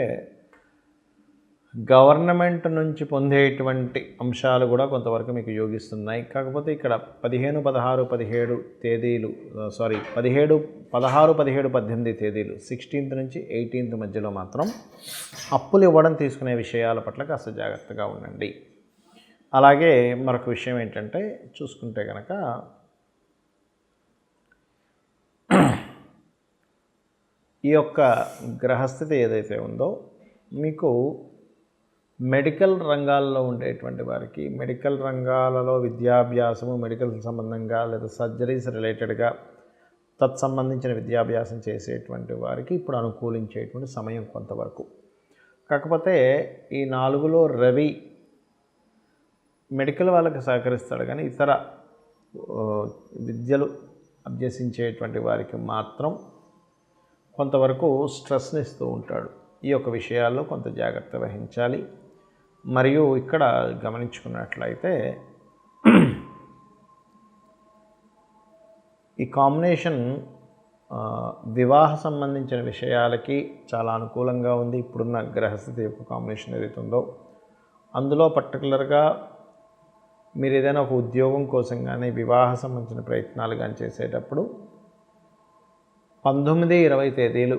గవర్నమెంట్ నుంచి పొందేటువంటి అంశాలు కూడా కొంతవరకు మీకు యోగిస్తున్నాయి. కాకపోతే ఇక్కడ 15, 16, 17 తేదీలు 17, 16, 17, 18 తేదీలు 16th నుంచి 18th మధ్యలో మాత్రం అప్పులు ఇవ్వడం, తీసుకునే విషయాల పట్ల కాస్త జాగ్రత్తగా ఉండండి. అలాగే మరొక విషయం ఏంటంటే చూసుకుంటే కనుక ఈ యొక్క గ్రహస్థితి ఏదైతే ఉందో మీకు మెడికల్ రంగాల్లో ఉండేటువంటి వారికి, మెడికల్ రంగాలలో విద్యాభ్యాసము, మెడికల్ సంబంధంగా లేదా సర్జరీస్ రిలేటెడ్గా తత్సంబంధించిన విద్యాభ్యాసం చేసేటువంటి వారికి ఇప్పుడు అనుకూలించేటువంటి సమయం కొంతవరకు. కాకపోతే ఈ 4లో రవి మెడికల్ వాళ్ళకి సహకరిస్తాడు, కానీ ఇతర విద్యలు అభ్యసించేటువంటి వారికి మాత్రం కొంతవరకు స్ట్రెస్ని ఇస్తూ ఉంటాడు. ఈ యొక్క విషయాల్లో కొంత జాగ్రత్త వహించాలి. మరియు ఇక్కడ గమనించుకున్నట్లయితే ఈ కాంబినేషన్ వివాహ సంబంధించిన విషయాలకి చాలా అనుకూలంగా ఉంది. ఇప్పుడున్న గ్రహస్థితి యొక్క కాంబినేషన్ ఏదైతే ఉందో అందులో పర్టికులర్గా మీరు ఏదైనా ఒక ఉద్యోగం కోసం కానీ, వివాహ సంబంధించిన ప్రయత్నాలు కానీ చేసేటప్పుడు 19, 20 తేదీలు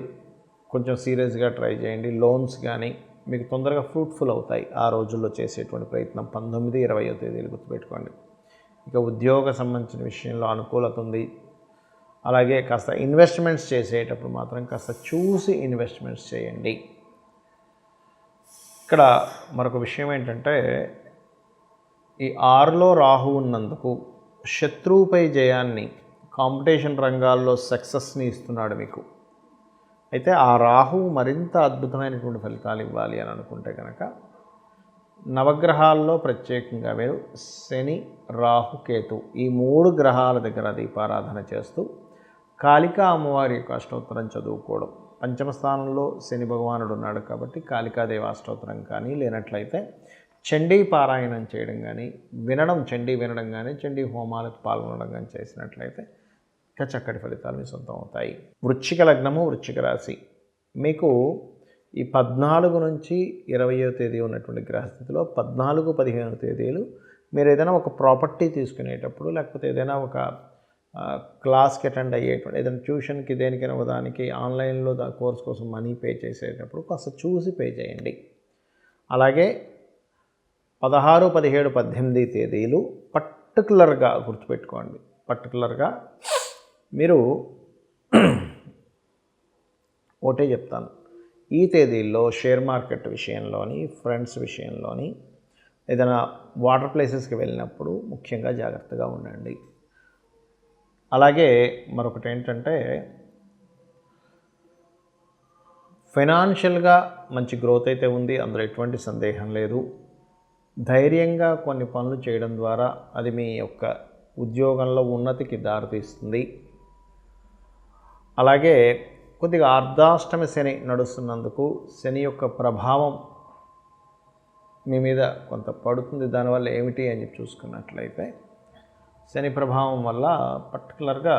కొంచెం సీరియస్గా ట్రై చేయండి. లోన్స్ కానీ మీకు తొందరగా ఫ్రూట్ఫుల్ అవుతాయి ఆ రోజుల్లో చేసేటువంటి ప్రయత్నం. 19, 20 తేదీలు గుర్తుపెట్టుకోండి. ఇక ఉద్యోగ సంబంధించిన విషయంలో అనుకూలత ఉంది. అలాగే కాస్త ఇన్వెస్ట్మెంట్స్ చేసేటప్పుడు మాత్రం కాస్త చూసి ఇన్వెస్ట్మెంట్స్ చేయండి. ఇక్కడ మరొక విషయం ఏంటంటే ఈ 6లో రాహు ఉన్నందుకు శత్రువుపై జయాన్ని, కాంపిటీషన్ రంగాల్లో సక్సెస్ని ఇస్తున్నాడు మీకు. అయితే ఆ రాహువు మరింత అద్భుతమైనటువంటి ఫలితాలు ఇవ్వాలి అని అనుకుంటే కనుక నవగ్రహాల్లో ప్రత్యేకంగా మీరు శని, రాహు, కేతు ఈ 3 గ్రహాల దగ్గర దీపారాధన చేస్తూ కాళికా అమ్మవారి యొక్క అష్టోత్తరం చదువుకోవడం. పంచమ స్థానంలో శని భగవానుడు ఉన్నాడు కాబట్టి కాళికాదేవి అష్టోత్తరం కానీ, లేనట్లయితే చండీ పారాయణం చేయడం కానీ, చండీ వినడం కానీ, చండీ హోమాలకు పాల్గొనడం కానీ చేసినట్లయితే ఇంకా చక్కటి ఫలితాలు మీ సొంతం అవుతాయి. వృశ్చిక లగ్నము, వృశ్చిక రాశి, మీకు ఈ 14 నుంచి 20వ తేదీ ఉన్నటువంటి గ్రహస్థితిలో 14, 15 తేదీలు మీరు ఏదైనా ఒక ప్రాపర్టీ తీసుకునేటప్పుడు, లేకపోతే ఏదైనా ఒక క్లాస్కి అటెండ్ అయ్యేటువంటి, ఏదైనా ట్యూషన్కి, దేనికైనా ఒకదానికి ఆన్లైన్లో కోర్స్ కోసం మనీ పే చేసేటప్పుడు కాస్త చూసి పే చేయండి. అలాగే 16, 17, 18 తేదీలు పర్టికులర్గా గుర్తుపెట్టుకోండి. పర్టికులర్గా మీరు ఒకటే చెప్తాను, ఈ తేదీల్లో షేర్ మార్కెట్ విషయంలోని, ఫ్రెండ్స్ విషయంలోని, ఏదైనా వాటర్ ప్లేసెస్కి వెళ్ళినప్పుడు ముఖ్యంగా జాగ్రత్తగా ఉండండి. అలాగే మరొకటి ఏంటంటే, ఫైనాన్షియల్గా మంచి గ్రోత్ అయితే ఉంది, అందులో ఎటువంటి సందేహం లేదు. ధైర్యంగా కొన్ని పనులు చేయడం ద్వారా అది మీ యొక్క ఉద్యోగంలో ఉన్నతికి దారితీస్తుంది. అలాగే కొద్దిగా అర్ధాష్టమి శని నడుస్తున్నందుకు శని యొక్క ప్రభావం మీ మీద కొంత పడుతుంది. దానివల్ల ఏమిటి అని చెప్పి చూసుకున్నట్లయితే, శని ప్రభావం వల్ల పర్టికులర్గా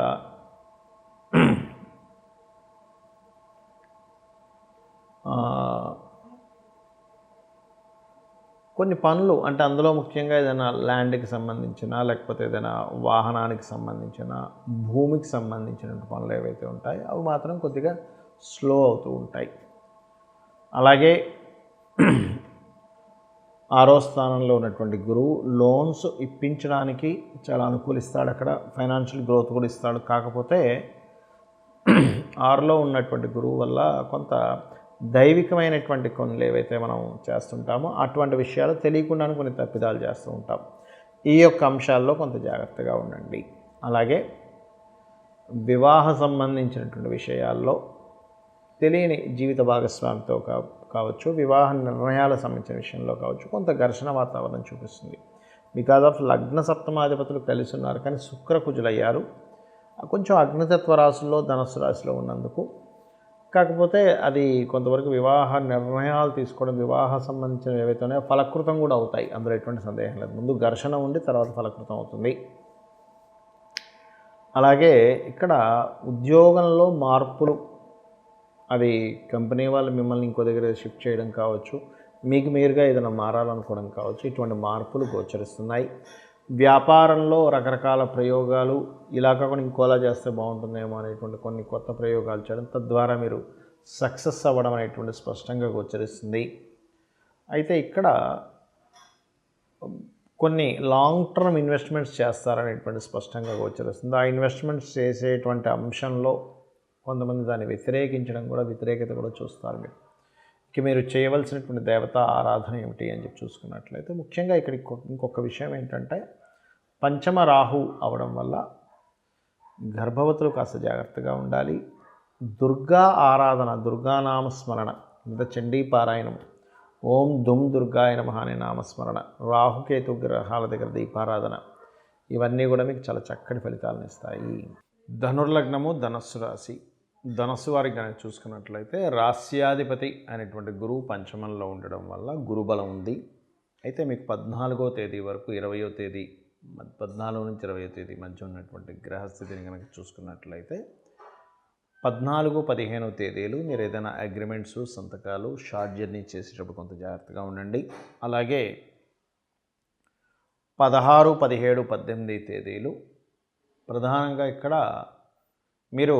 కొన్ని పనులు అంటే అందులో ముఖ్యంగా ఏదైనా ల్యాండ్కి సంబంధించిన, లేకపోతే ఏదైనా వాహనానికి సంబంధించిన, భూమికి సంబంధించిన పనులు ఏవైతే ఉంటాయో అవి మాత్రం కొద్దిగా స్లో అవుతూ ఉంటాయి. అలాగే 6వ స్థానంలో ఉన్నటువంటి గురువు లోన్స్ ఇప్పించడానికి చాలా అనుకూలిస్తాడు. అక్కడ ఫైనాన్షియల్ గ్రోత్ కూడా ఇస్తాడు. కాకపోతే 6లో ఉన్నటువంటి గురువు వల్ల కొంత దైవికమైనటువంటి కొన్ని ఏవైతే మనం చేస్తుంటామో అటువంటి విషయాలు తెలియకుండానే కొన్ని తప్పిదాలు చేస్తూ ఉంటాం. ఈ యొక్క అంశాల్లో కొంత జాగ్రత్తగా ఉండండి. అలాగే వివాహ సంబంధించినటువంటి విషయాల్లో తెలియని జీవిత భాగస్వామితో కావచ్చు, వివాహ నిర్ణయాల సంబంధించిన విషయంలో కావచ్చు, కొంత ఘర్షణ వాతావరణం చూపిస్తుంది. బికాజ్ ఆఫ్ లగ్న సప్తమాధిపతులు కలిసి ఉన్నారు, కానీ శుక్రకుజులయ్యారు. కొంచెం అగ్నితత్వ రాశుల్లో ధనస్సు రాశిలో ఉన్నందుకు. కాకపోతే అది కొంతవరకు వివాహ నిర్ణయాలు తీసుకోవడం, వివాహ సంబంధించిన ఏవైతే ఉన్నాయో ఫలకృతం కూడా అవుతాయి. అందులో ఎటువంటి సందేహం లేదు. ముందు ఘర్షణ ఉండి తర్వాత ఫలకృతం అవుతుంది. అలాగే ఇక్కడ ఉద్యోగంలో మార్పులు, అది కంపెనీ వాళ్ళు మిమ్మల్ని ఇంకో దగ్గర షిఫ్ట్ చేయడం కావచ్చు, మీకు మీరుగా ఏదైనా మారాలనుకోవడం కావచ్చు, ఇటువంటి మార్పులు గోచరిస్తున్నాయి. వ్యాపారంలో రకరకాల ప్రయోగాలు, ఇలా కాకుండా ఇంకోలా చేస్తే బాగుంటుందేమో అనేటువంటి కొన్ని కొత్త ప్రయోగాలు చేయడం, తద్వారా మీరు సక్సెస్ అవ్వడం అనేటువంటి స్పష్టంగా గోచరిస్తుంది. అయితే ఇక్కడ కొన్ని లాంగ్ టర్మ్ ఇన్వెస్ట్మెంట్స్ చేస్తారనేటువంటి స్పష్టంగా గోచరిస్తుంది. ఆ ఇన్వెస్ట్మెంట్స్ చేసేటువంటి అంశంలో కొంతమంది దాన్ని వ్యతిరేకించడం కూడా, వ్యతిరేకత కూడా చూస్తారు. మీరు చేయవలసినటువంటి దేవతా ఆరాధన ఏమిటి అని చెప్పి చూసుకున్నట్లయితే, ముఖ్యంగా ఇక్కడ ఇంకొక విషయం ఏంటంటే, పంచమ రాహు అవడం వల్ల గర్భవతులు కాస్త జాగ్రత్తగా ఉండాలి. దుర్గా ఆరాధన, దుర్గానామస్మరణ, లేదా చండీ పారాయణం, ఓం దుమ్ దుర్గాయ నమః అనే నామస్మరణ, రాహుకేతు గ్రహాల దగ్గర దీపారాధన, ఇవన్నీ కూడా మీకు చాలా చక్కటి ఫలితాలను ఇస్తాయి. ధనుర్లగ్నము, ధనస్సు రాశి. ధనస్సు వారికి కనుక చూసుకున్నట్లయితే రాస్యాధిపతి అనేటువంటి గురువు పంచమంలో ఉండడం వల్ల గురుబలం ఉంది. అయితే మీకు 14వ తేదీ వరకు 20వ తేదీ 14 నుంచి 20వ తేదీ మధ్య ఉన్నటువంటి గ్రహస్థితిని కనుక చూసుకున్నట్లయితే 14, 15వ తేదీలు మీరు ఏదైనా అగ్రిమెంట్స్, సంతకాలు, షార్ట్ జర్నీ చేసేటప్పుడు కొంత జాగ్రత్తగా ఉండండి. అలాగే 16, 17, 18 తేదీలు ప్రధానంగా ఇక్కడ మీరు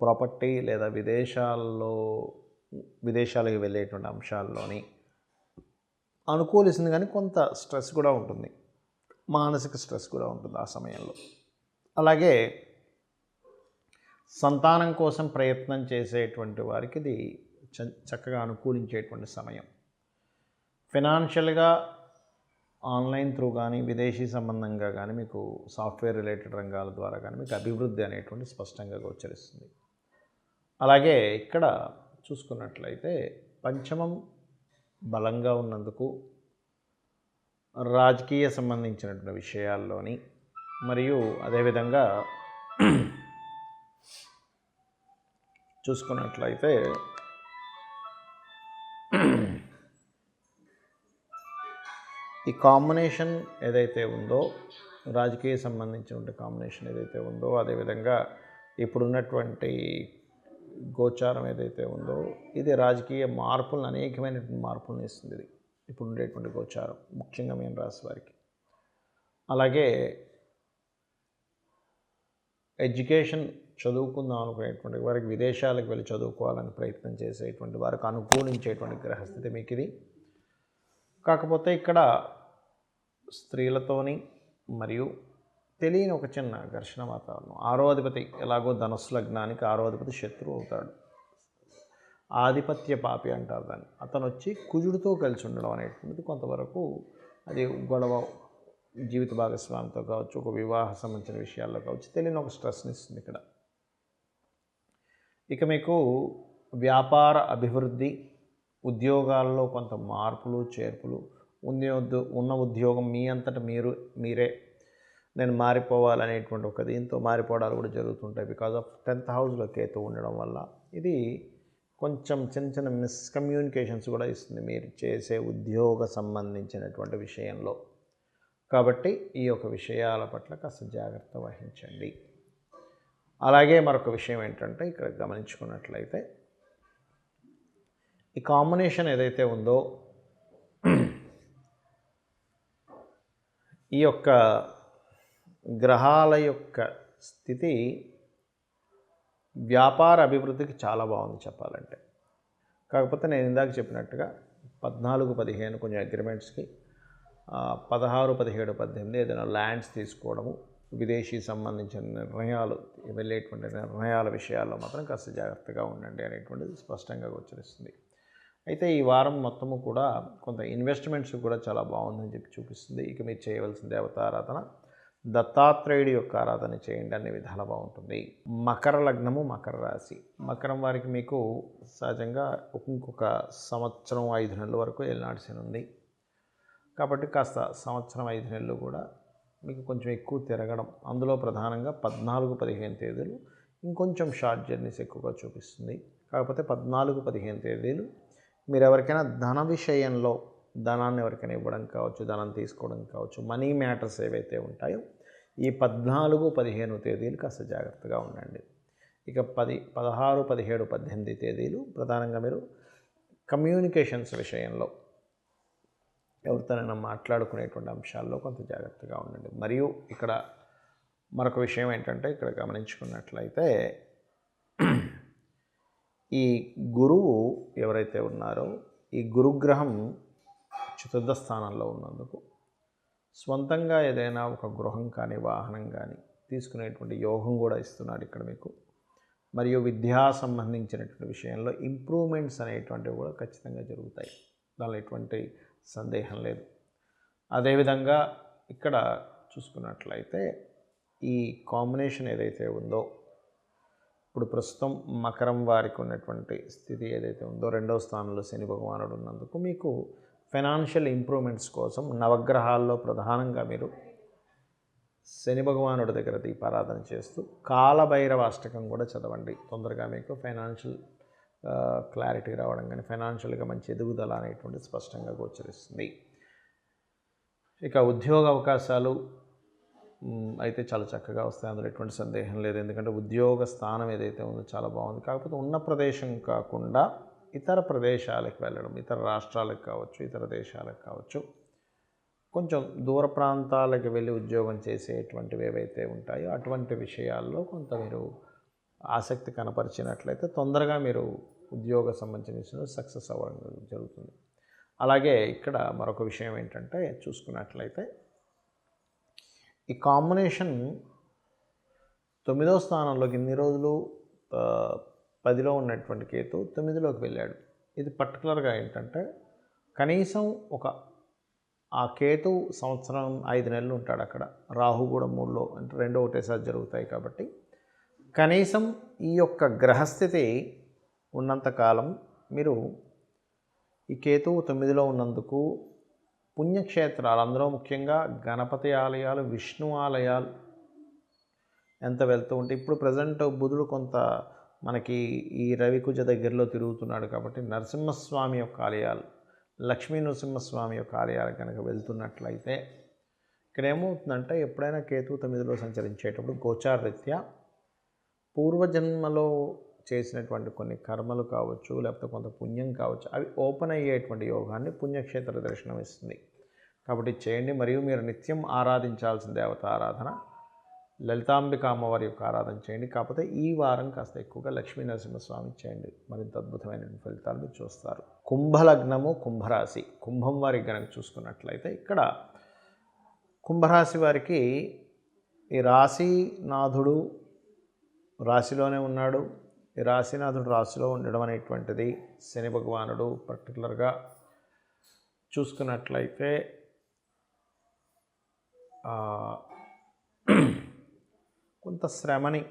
ప్రాపర్టీ లేదా విదేశాలకు వెళ్ళేటువంటి అంశాల్లోని అనుకూలిస్తుంది, కానీ కొంత స్ట్రెస్ కూడా ఉంటుంది, మానసిక స్ట్రెస్ కూడా ఉంటుంది ఆ సమయంలో. అలాగే సంతానం కోసం ప్రయత్నం చేసేటువంటి వారికి ఇది చక్కగా అనుకూలించేటువంటి సమయం. ఫైనాన్షియల్గా ఆన్లైన్ త్రూ కానీ, విదేశీ సంబంధంగా కానీ, మీకు సాఫ్ట్వేర్ రిలేటెడ్ రంగాల ద్వారా కానీ మీకు అభివృద్ధి అనేటువంటి స్పష్టంగా గోచరిస్తుంది. అలాగే ఇక్కడ చూసుకున్నట్లయితే పంచమం బలంగా ఉన్నందుకు రాజకీయ సంబంధించినటువంటి విషయాల్లోని, మరియు అదేవిధంగా చూసుకున్నట్లయితే ఈ కాంబినేషన్ ఏదైతే ఉందో, రాజకీయ సంబంధించిన కాంబినేషన్ ఏదైతే ఉందో, అదేవిధంగా ఇప్పుడున్నటువంటి గోచారం ఏదైతే ఉందో, ఇది రాజకీయ మార్పులను, అనేకమైనటువంటి మార్పులను ఇస్తుంది. ఇది ఇప్పుడు ఉండేటువంటి గోచారం ముఖ్యంగా మీన రాశి వారికి. అలాగే ఎడ్యుకేషన్ చదువుకుందాం అనుకునేటువంటి వారికి, విదేశాలకు వెళ్ళి చదువుకోవాలని ప్రయత్నం చేసేటువంటి వారికి అనుకూలించేటువంటి గ్రహస్థితి మీకు ఇది. కాకపోతే ఇక్కడ స్త్రీలతోని మరియు తెలియని ఒక చిన్న ఘర్షణ వాతావరణం. 6వ అధిపతి ఎలాగో ధనస్సు లగ్నానికి 6వ అధిపతి శత్రువు అవుతాడు. ఆధిపత్య పాపి అంటారు దాన్ని. అతను వచ్చి కుజుడితో కలిసి ఉండడం అనేటువంటిది కొంతవరకు అది గొడవ, జీవిత భాగస్వామితో కావచ్చు, ఒక వివాహ సంబంధించిన విషయాల్లో కావచ్చు, తెలియని ఒక స్ట్రెస్ని ఇస్తుంది ఇక్కడ. ఇక మీకు వ్యాపార అభివృద్ధి, ఉద్యోగాల్లో కొంత మార్పులు చేర్పులు, ఉన్న ఉద్యోగం మీ అంతట మీరే నేను మారిపోవాలనేటువంటి ఒక దీంతో మారిపోవడాలు కూడా జరుగుతుంటాయి. బికాజ్ ఆఫ్ 10th హౌస్లో కేతు ఉండడం వల్ల ఇది కొంచెం చిన్న చిన్న మిస్కమ్యూనికేషన్స్ కూడా ఇస్తుంది మీరు చేసే ఉద్యోగ సంబంధించినటువంటి విషయంలో. కాబట్టి ఈ యొక్క విషయాల పట్ల కాస్త జాగ్రత్త వహించండి. అలాగే మరొక విషయం ఏంటంటే ఇక్కడ గమనించుకున్నట్లయితే ఈ కాంబినేషన్ ఏదైతే ఉందో ఈ యొక్క గ్రహాల యొక్క స్థితి వ్యాపార అభివృద్ధికి చాలా బాగుంది చెప్పాలంటే. కాకపోతే నేను ఇందాక చెప్పినట్టుగా 14, 15 కొంచెం అగ్రిమెంట్స్కి, 16, 17, 18 ఏదైనా ల్యాండ్స్ తీసుకోవడము, విదేశీ సంబంధించిన నిర్ణయాలు వెళ్ళేటువంటి నిర్ణయాల విషయాల్లో మాత్రం కాస్త జాగ్రత్తగా ఉండండి అనేటువంటిది స్పష్టంగా గోచరిస్తుంది. అయితే ఈ వారం మొత్తము కూడా కొంత ఇన్వెస్ట్మెంట్స్ కూడా చాలా బాగుందని చెప్పి చూపిస్తుంది. ఇక మీరు చేయవలసిన దేవతారాధన దత్తాత్రేయుడి యొక్క ఆరాధన చేయండి, అన్ని విధాల బాగుంటుంది. మకర లగ్నము, మకర రాశి. మకరం వారికి మీకు సహజంగా ఇంకొక సంవత్సరం 5 నెలల వరకు ఏలినాటి శని ఉంది. కాబట్టి కాస్త సంవత్సరం 5 నెలలు కూడా మీకు కొంచెం ఎక్కువ తిరగడం, అందులో ప్రధానంగా 14, 15 తేదీలు ఇంకొంచెం షార్ట్ జర్నీస్ ఎక్కువగా చూపిస్తుంది. కాకపోతే 14, 15 తేదీలు మీరు ఎవరికైనా ధన విషయంలో ధనాన్ని ఎవరికైనా ఇవ్వడం కావచ్చు, ధనం తీసుకోవడం కావచ్చు, మనీ మ్యాటర్స్ ఏవైతే ఉంటాయో ఈ 14, 15 తేదీలు కాస్త జాగ్రత్తగా ఉండండి. ఇక 16, 17, 18 తేదీలు ప్రధానంగా మీరు కమ్యూనికేషన్స్ విషయంలో ఎవరితోనైనా మాట్లాడుకునేటువంటి అంశాల్లో కొంత జాగ్రత్తగా ఉండండి. మరియు ఇక్కడ మరొక విషయం ఏంటంటే ఇక్కడ గమనించుకున్నట్లయితే ఈ గురువు ఎవరైతే ఉన్నారో ఈ గురుగ్రహం చతుర్థ స్థానంలో ఉన్నందుకు స్వంతంగా ఏదైనా ఒక గృహం కానీ వాహనం కానీ తీసుకునేటువంటి యోగం కూడా ఇస్తున్నాడు ఇక్కడ మీకు. మరియు విద్యా సంబంధించినటువంటి విషయంలో ఇంప్రూవ్మెంట్స్ అనేటువంటివి కూడా ఖచ్చితంగా జరుగుతాయి, దానిలో ఎటువంటి సందేహం లేదు. అదేవిధంగా ఇక్కడ చూసుకున్నట్లయితే ఈ కాంబినేషన్ ఏదైతే ఉందో ఇప్పుడు ప్రస్తుతం మకరం వారికి ఉన్నటువంటి స్థితి ఏదైతే ఉందో 2వ స్థానంలో శని భగవానుడు ఉన్నందుకు మీకు ఫైనాన్షియల్ ఇంప్రూవ్మెంట్స్ కోసం నవగ్రహాల్లో ప్రధానంగా మీరు శని భగవానుడి దగ్గర దీపారాధన చేస్తూ కాలభైరవ అష్టకం కూడా చదవండి. తొందరగా మీకు ఫైనాన్షియల్ క్లారిటీ రావడం కానీ ఫైనాన్షియల్గా మంచి ఎదుగుదల అనేటువంటి స్పష్టంగా గోచరిస్తుంది. ఇక ఉద్యోగ అవకాశాలు అయితే చాలా చక్కగా వస్తాయి, అందులో ఎటువంటి సందేహం లేదు. ఎందుకంటే ఉద్యోగ స్థానం ఏదైతే ఉందో చాలా బాగుంది. కాకపోతే ఉన్న ప్రదేశం కాకుండా ఇతర ప్రదేశాలకు వెళ్ళడం, ఇతర రాష్ట్రాలకు కావచ్చు, ఇతర దేశాలకు కావచ్చు, కొంచెం దూర ప్రాంతాలకు వెళ్ళి ఉద్యోగం చేసేటువంటివి ఏవైతే ఉంటాయో అటువంటి విషయాల్లో కొంత మీరు ఆసక్తి కనపరిచినట్లయితే తొందరగా మీరు ఉద్యోగ సంబంధించిన విషయంలో సక్సెస్ అవ్వడం జరుగుతుంది. అలాగే ఇక్కడ మరొక విషయం ఏంటంటే చూసుకున్నట్లయితే ఈ కాంబినేషన్ 9వ స్థానంలోకి ఇన్ని రోజులు 10లో ఉన్నటువంటి కేతు 9లోకి వెళ్ళాడు. ఇది పర్టికులర్గా ఏంటంటే కనీసం ఆ కేతు సంవత్సరం 5 నెలలు ఉంటాడు అక్కడ. రాహు కూడా 3లో, అంటే 2 ఒకటేసారి జరుగుతాయి. కాబట్టి కనీసం ఈ యొక్క గ్రహస్థితి ఉన్నంతకాలం మీరు ఈ కేతువు 9లో ఉన్నందుకు పుణ్యక్షేత్రాలు, అందులో ముఖ్యంగా గణపతి ఆలయాలు, విష్ణు ఆలయాలు ఎంత వెళ్తూ ఉంటే, ఇప్పుడు ప్రజెంట్ బుధుడు కొంత మనకి ఈ రవికుజ దగ్గరలో తిరుగుతున్నాడు కాబట్టి నరసింహస్వామి యొక్క ఆలయాలు, లక్ష్మీ నరసింహస్వామి యొక్క ఆలయాలు కనుక వెళ్తున్నట్లయితే ఇక్కడ ఏమవుతుందంటే ఎప్పుడైనా కేతు 9లో సంచరించేటప్పుడు గోచారరీత్యా పూర్వజన్మలో చేసినటువంటి కొన్ని కర్మలు కావచ్చు, లేకపోతే కొంత పుణ్యం కావచ్చు, అవి ఓపెన్ అయ్యేటువంటి యోగాన్ని పుణ్యక్షేత్ర దర్శనం ఇస్తుంది. కాబట్టి చేయండి. మరియు మీరు నిత్యం ఆరాధించాల్సిన దేవత ఆరాధన లలితాంబిక అమ్మవారి యొక్క ఆరాధన చేయండి. కాకపోతే ఈ వారం కాస్త ఎక్కువగా లక్ష్మీ నరసింహస్వామి చేయండి, మరింత అద్భుతమైన ఫలితాలు మీరు చూస్తారు. కుంభలగ్నము, కుంభరాశి. కుంభం వారికి కనుక చూసుకున్నట్లయితే ఇక్కడ కుంభరాశి వారికి ఈ రాశినాథుడు రాశిలోనే ఉన్నాడు, ఈ రాశినాథుడు రాశిలో ఉండడం అనేటువంటిది శని భగవానుడు పర్టికులర్గా చూసుకున్నట్లయితే కొంత శ్రమని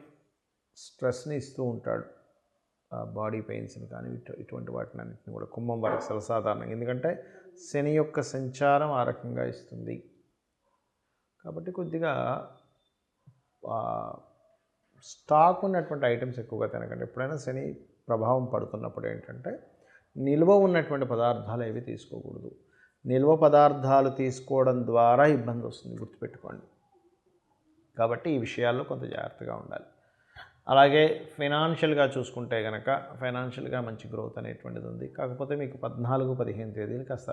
స్ట్రెస్ని ఇస్తూ ఉంటాడు. బాడీ పెయిన్స్ని కానీ ఇటువంటి వాటిని అన్నింటినీ కూడా కుంభం వారికి సర్వసాధారణం. ఎందుకంటే శని యొక్క సంచారం ఆ రకంగా ఇస్తుంది. కాబట్టి కొద్దిగా స్టాక్ ఉన్నటువంటి ఐటమ్స్ ఎక్కువగా తినకండి. ఎప్పుడైనా శని ప్రభావం పడుతున్నప్పుడు ఏంటంటే నిల్వ ఉన్నటువంటి పదార్థాలు ఏవి తీసుకోకూడదు. నిల్వ పదార్థాలు తీసుకోవడం ద్వారా ఇబ్బంది వస్తుంది, గుర్తుపెట్టుకోండి. కాబట్టి ఈ విషయాల్లో కొంత జాగ్రత్తగా ఉండాలి. అలాగే ఫైనాన్షియల్గా చూసుకుంటే కనుక ఫైనాన్షియల్గా మంచి గ్రోత్ అనేటువంటిది ఉంది. కాకపోతే మీకు 14, 15 తేదీలు కాస్త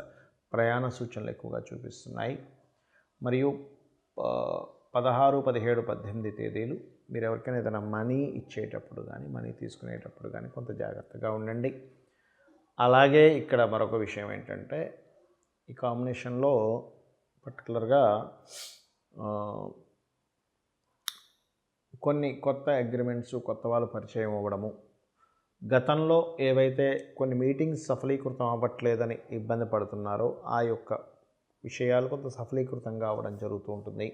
ప్రయాణ సూచనలు ఎక్కువగా చూపిస్తున్నాయి. మరియు 16, 17, 18 తేదీలు మీరు ఎవరికైనా ఏదైనా మనీ ఇచ్చేటప్పుడు కానీ మనీ తీసుకునేటప్పుడు కానీ కొంత జాగ్రత్తగా ఉండండి. అలాగే ఇక్కడ మరొక విషయం ఏంటంటే ఈ కాంబినేషన్లో పర్టికులర్గా కొన్ని కొత్త అగ్రిమెంట్స్, కొత్త వాళ్ళు పరిచయం అవ్వడము, గతంలో ఏవైతే కొన్ని మీటింగ్స్ సఫలీకృతం అవ్వట్లేదని ఇబ్బంది పడుతున్నారో ఆ యొక్క విషయాలు కొంత సఫలీకృతంగా అవ్వడం జరుగుతూ ఉంటుంది.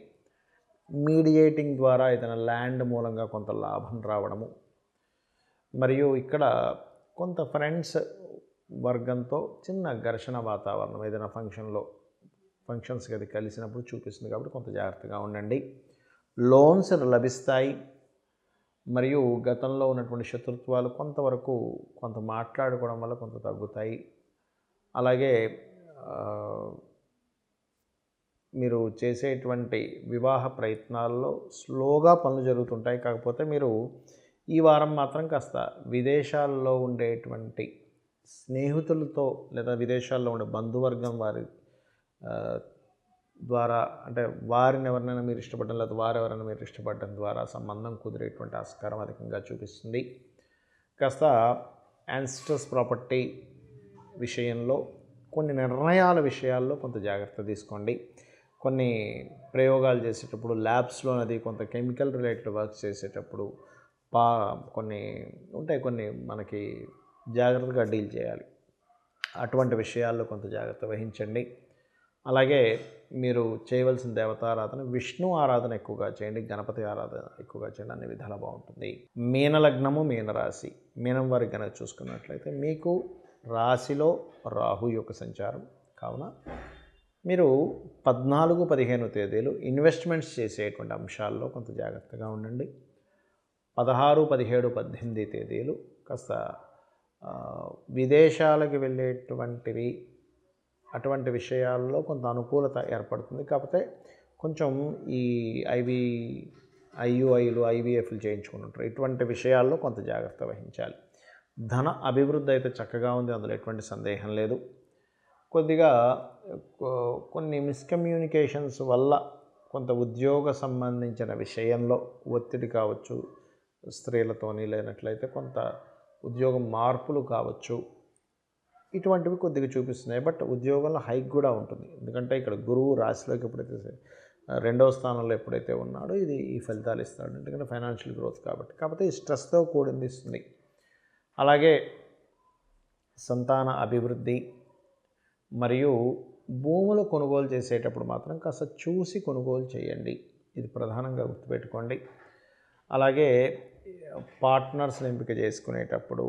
మీడియేటింగ్ ద్వారా ఏదైనా ల్యాండ్ మూలంగా కొంత లాభం రావడము, మరియు ఇక్కడ కొంత ఫ్రెండ్స్ వర్గంతో చిన్న ఘర్షణ వాతావరణం ఏదైనా ఫంక్షన్స్కి అది కలిసినప్పుడు చూపిస్తుంది. కాబట్టి కొంత జాగ్రత్తగా ఉండండి. లోన్స్ లభిస్తాయి. మరియు గతంలో ఉన్నటువంటి శత్రుత్వాలు కొంతవరకు కొంత మాట్లాడుకోవడం వల్ల కొంత తగ్గుతాయి. అలాగే మీరు చేసేటువంటి వివాహ ప్రయత్నాల్లో స్లోగా పనులు జరుగుతుంటాయి. కాకపోతే మీరు ఈ వారం మాత్రం కాస్త విదేశాల్లో ఉండేటువంటి స్నేహితులతో లేదా విదేశాల్లో ఉండే బంధువర్గం వారి ద్వారా, అంటే వారిని ఎవరినైనా మీరు ఇష్టపడడం లేదా వారు ఎవరైనా మీరు ఇష్టపడడం ద్వారా సంబంధం కుదిరేటువంటి ఆస్కారం అధికంగా చూపిస్తుంది. కాస్త యాన్సిస్టర్స్ ప్రాపర్టీ విషయంలో కొన్ని నిర్ణయాల విషయాల్లో కొంత జాగ్రత్త తీసుకోండి. కొన్ని ప్రయోగాలు చేసేటప్పుడు ల్యాబ్స్లో అది కొంత కెమికల్ రిలేటెడ్ వర్క్ చేసేటప్పుడు కొన్ని ఉంటాయి, కొన్ని మనకి జాగ్రత్తగా డీల్ చేయాలి. అటువంటి విషయాల్లో కొంత జాగ్రత్త వహించండి. అలాగే మీరు చేయవలసిన దేవతారాధన విష్ణు ఆరాధన ఎక్కువగా చేయండి, గణపతి ఆరాధన ఎక్కువగా చేయండి. అన్ని విధాలా బాగుంటుంది. మీనలగ్నము, మీనరాశి. మీనం వారికి కనుక చూసుకున్నట్లయితే మీకు రాశిలో రాహు యొక్క సంచారం కావున మీరు 14, 15 తేదీలు ఇన్వెస్ట్మెంట్స్ చేసేటువంటి అంశాల్లో కొంత జాగ్రత్తగా ఉండండి. 16, 17, 18 తేదీలు కాస్త విదేశాలకు వెళ్ళేటువంటివి అటువంటి విషయాల్లో కొంత అనుకూలత ఏర్పడుతుంది. కాకపోతే కొంచెం ఈ ఐయుఐలు, ఐవీఎఫ్లు చేయించుకుంటుంటారు. ఇటువంటి విషయాల్లో కొంత జాగ్రత్త వహించాలి. ధన అభివృద్ధి అయితే చక్కగా ఉంది, అందులో ఎటువంటి సందేహం లేదు. కొద్దిగా కొన్ని మిస్కమ్యూనికేషన్స్ వల్ల కొంత ఉద్యోగ సంబంధించిన విషయంలో ఒత్తిడి కావచ్చు, స్త్రీలతోని లేనట్లయితే కొంత ఉద్యోగం మార్పులు కావచ్చు, ఇటువంటివి కొద్దిగా చూపిస్తున్నాయి. బట్ ఉద్యోగంలో హైక్ కూడా ఉంటుంది. ఎందుకంటే ఇక్కడ గురువు రాశిలోకి ఎప్పుడైతే 2వ స్థానంలో ఎప్పుడైతే ఉన్నాడో ఇది ఈ ఫలితాలు ఇస్తాడు. ఎందుకంటే ఫైనాన్షియల్ గ్రోత్ కాబట్టి. కాకపోతే ఈ స్ట్రెస్తో కూడింది ఇస్తుంది. అలాగే సంతాన అభివృద్ధి మరియు భూములు కొనుగోలు చేసేటప్పుడు మాత్రం కాస్త చూసి కొనుగోలు చేయండి. ఇది ప్రధానంగా గుర్తుపెట్టుకోండి. అలాగే పార్ట్నర్స్ని ఎంపిక చేసుకునేటప్పుడు,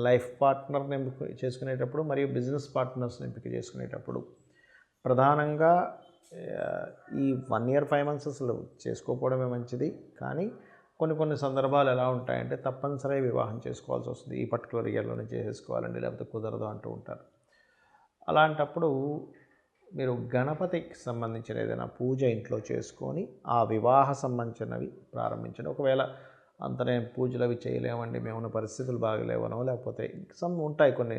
లైఫ్ పార్ట్నర్ని ఎంపిక చేసుకునేటప్పుడు మరియు బిజినెస్ పార్ట్నర్స్ని ఎంపిక చేసుకునేటప్పుడు ప్రధానంగా ఈ 1 year 5 months అసలు చేసుకోకపోవడమే మంచిది. కానీ కొన్ని సందర్భాలు ఎలా ఉంటాయంటే తప్పనిసరిగా వివాహం చేసుకోవాల్సి వస్తుంది. ఈ పర్టికులర్ ఇయర్లోనే చేసేసుకోవాలండి, లేకపోతే కుదరదు అంటూ ఉంటారు. అలాంటప్పుడు మీరు గణపతికి సంబంధించిన ఏదైనా పూజ ఇంట్లో చేసుకొని ఆ వివాహ సంబంధించినవి ప్రారంభించండి. ఒకవేళ అంత నేను పూజలు అవి చేయలేమండి, మేమున్న పరిస్థితులు బాగలేవనో లేకపోతే ఉంటాయి, కొన్ని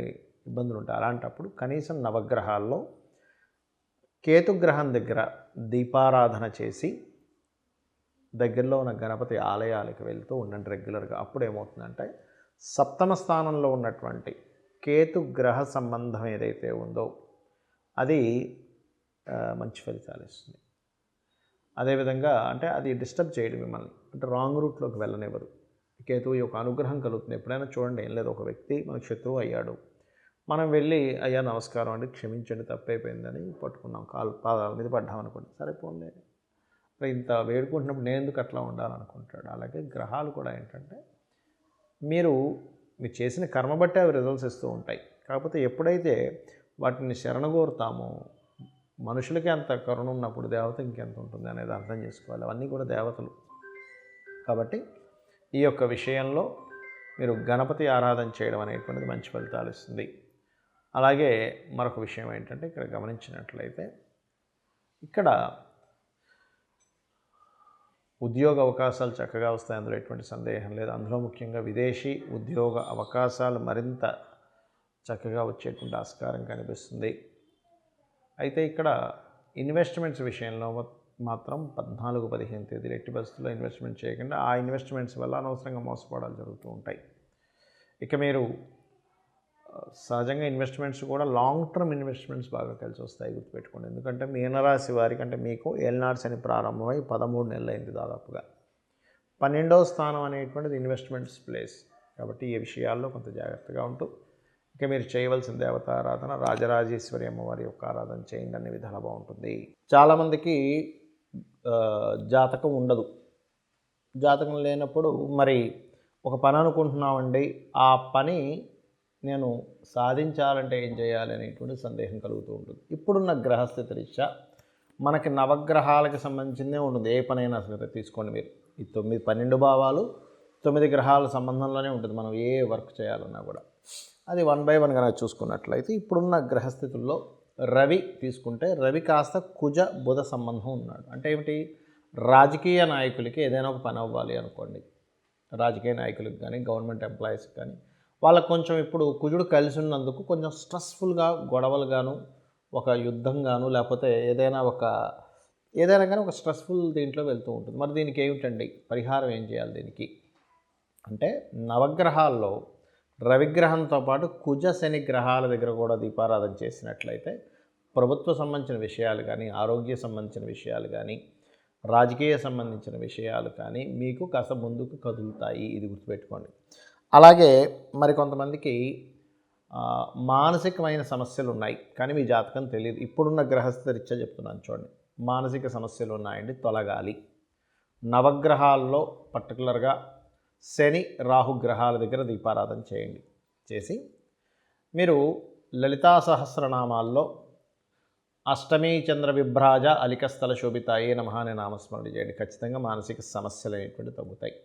ఇబ్బందులు ఉంటాయి. అలాంటప్పుడు కనీసం నవగ్రహాల్లో కేతుగ్రహం దగ్గర దీపారాధన చేసి దగ్గరలో ఉన్న గణపతి ఆలయాలకు వెళ్తూ ఉండండి రెగ్యులర్గా. అప్పుడు ఏమవుతుందంటే 7వ స్థానంలో ఉన్నటువంటి కేతుగ్రహ సంబంధం ఏదైతే ఉందో అది మంచి ఫలితాలు ఇస్తుంది. అదేవిధంగా అంటే అది డిస్టర్బ్ చేయడం మిమ్మల్ని, అంటే రాంగ్ రూట్లోకి వెళ్ళనివ్వదు. కేతువు యొక్క అనుగ్రహం కలుగుతుంది. ఎప్పుడైనా చూడండి, ఏం లేదు, ఒక వ్యక్తి మనకు శత్రువు అయ్యాడు, మనం వెళ్ళి అయ్యా నమస్కారం అండి, క్షమించండి, తప్పైపోయిందని పట్టుకున్నాం, పాదాల మీద పడ్డాం అనుకోండి, సరే పోన్లే, మరి ఇంత వేడుకుంటున్నప్పుడు నేను ఎందుకు అట్లా ఉండాలనుకుంటాడు. అలాగే గ్రహాలు కూడా ఏంటంటే మీరు చేసిన కర్మ బట్టి అవి రిజల్ట్స్ ఇస్తూ ఉంటాయి. కాకపోతే ఎప్పుడైతే వాటిని శరణగోరుతామో, మనుషులకి అంత కరుణ ఉన్నప్పుడు దేవత ఇంకెంత ఉంటుంది అనేది అర్థం చేసుకోవాలి. అవన్నీ కూడా దేవతలు కాబట్టి ఈ యొక్క విషయంలో మీరు గణపతి ఆరాధన చేయడం అనేటువంటిది మంచి ఫలితాలు ఇస్తుంది. అలాగే మరొక విషయం ఏంటంటే ఇక్కడ గమనించినట్లయితే ఇక్కడ ఉద్యోగ అవకాశాలు చక్కగా వస్తాయి, అందులో ఎటువంటి సందేహం లేదు. అందులో ముఖ్యంగా విదేశీ ఉద్యోగ అవకాశాలు మరింత చక్కగా వచ్చేటువంటి ఆస్కారం కనిపిస్తుంది. అయితే ఇక్కడ ఇన్వెస్ట్మెంట్స్ విషయంలో మాత్రం 14-15 తేదీలు ఎట్టి పరిస్థితుల్లో ఇన్వెస్ట్మెంట్ చేయకుండా, ఆ ఇన్వెస్ట్మెంట్స్ వల్ల అనవసరంగా మోసపోవడాలు జరుగుతూ ఉంటాయి. ఇక మీరు సహజంగా ఇన్వెస్ట్మెంట్స్ కూడా లాంగ్ టర్మ్ ఇన్వెస్ట్మెంట్స్ బాగా కలిసి వస్తాయి, గుర్తుపెట్టుకోండి. ఎందుకంటే మీనరాశి వారికి అంటే మీకు ఏలినాడ్స్ అని ప్రారంభమై 13 నెలలు అయింది దాదాపుగా. 12వ స్థానం అనేటువంటిది ఇన్వెస్ట్మెంట్స్ ప్లేస్. కాబట్టి ఈ విషయాల్లో కొంత జాగ్రత్తగా ఉంటూ ఇక మీరు చేయవలసిన దేవతారాధన రాజరాజేశ్వరి అమ్మవారి యొక్క ఆరాధన చేయండి, అనే విధాలు బాగుంటుంది. చాలామందికి జాతకం ఉండదు. జాతకం లేనప్పుడు మరి ఒక పని అనుకుంటున్నామండి, ఆ పని నేను సాధించాలంటే ఏం చేయాలి అనేటువంటి సందేహం కలుగుతూ ఉంటుంది. ఇప్పుడున్న గ్రహస్థితి రీత్యా మనకి నవగ్రహాలకు సంబంధించిందే ఉంటుంది. ఏ పనైనా సరే తీసుకోండి మీరు, ఈ 12 భావాలు 9 గ్రహాల సంబంధంలోనే ఉంటుంది. మనం ఏ వర్క్ చేయాలన్నా కూడా అది 1 by 1 కనుక చూసుకున్నట్లయితే ఇప్పుడున్న గ్రహస్థితుల్లో రవి తీసుకుంటే, రవి కాస్త కుజ బుధ సంబంధం ఉన్నాడు. అంటే ఏమిటి, రాజకీయ నాయకులకి ఏదైనా ఒక పని అవ్వాలి అనుకోండి, రాజకీయ నాయకులకు కానీ గవర్నమెంట్ ఎంప్లాయీస్కి కానీ వాళ్ళకు కొంచెం ఇప్పుడు కుజుడు కలిసి ఉన్నందుకు కొంచెం స్ట్రెస్ఫుల్గా, గొడవలుగాను, ఒక యుద్ధంగాను, లేకపోతే ఏదైనా కానీ ఒక స్ట్రెస్ఫుల్ దీంట్లో వెళ్తూ ఉంటుంది. మరి దీనికి ఏమిటండి పరిహారం, ఏం చేయాలి దీనికి అంటే, నవగ్రహాల్లో రవిగ్రహంతో పాటు కుజ శని గ్రహాల దగ్గర కూడా దీపారాధన చేసినట్లయితే ప్రభుత్వ సంబంధించిన విషయాలు కానీ, ఆరోగ్య సంబంధించిన విషయాలు కానీ, రాజకీయ సంబంధించిన విషయాలు కానీ మీకు కాస్త ముందుకు కదులుతాయి. ఇది గుర్తుపెట్టుకోండి. అలాగే మరి కొంతమందికి మానసికమైన సమస్యలు ఉన్నాయి, కానీ మీ జాతకం తెలియదు. ఇప్పుడున్న గ్రహస్థితి రీత్యా చెప్తున్నాను చూడండి, మానసిక సమస్యలు ఉన్నాయండి, తొలగాలి. నవగ్రహాల్లో పర్టికులర్గా శని రాహు గ్రహాల దగ్గర దీపారాధన చేయండి. చేసి మీరు లలితా సహస్రనామాల్లో అష్టమీ చంద్ర విభ్రాజ అలికస్థల శోభితాయే నమః అనే నామస్మరణ చేయండి. ఖచ్చితంగా మానసిక సమస్యలు అనేటువంటి తగ్గుతాయి.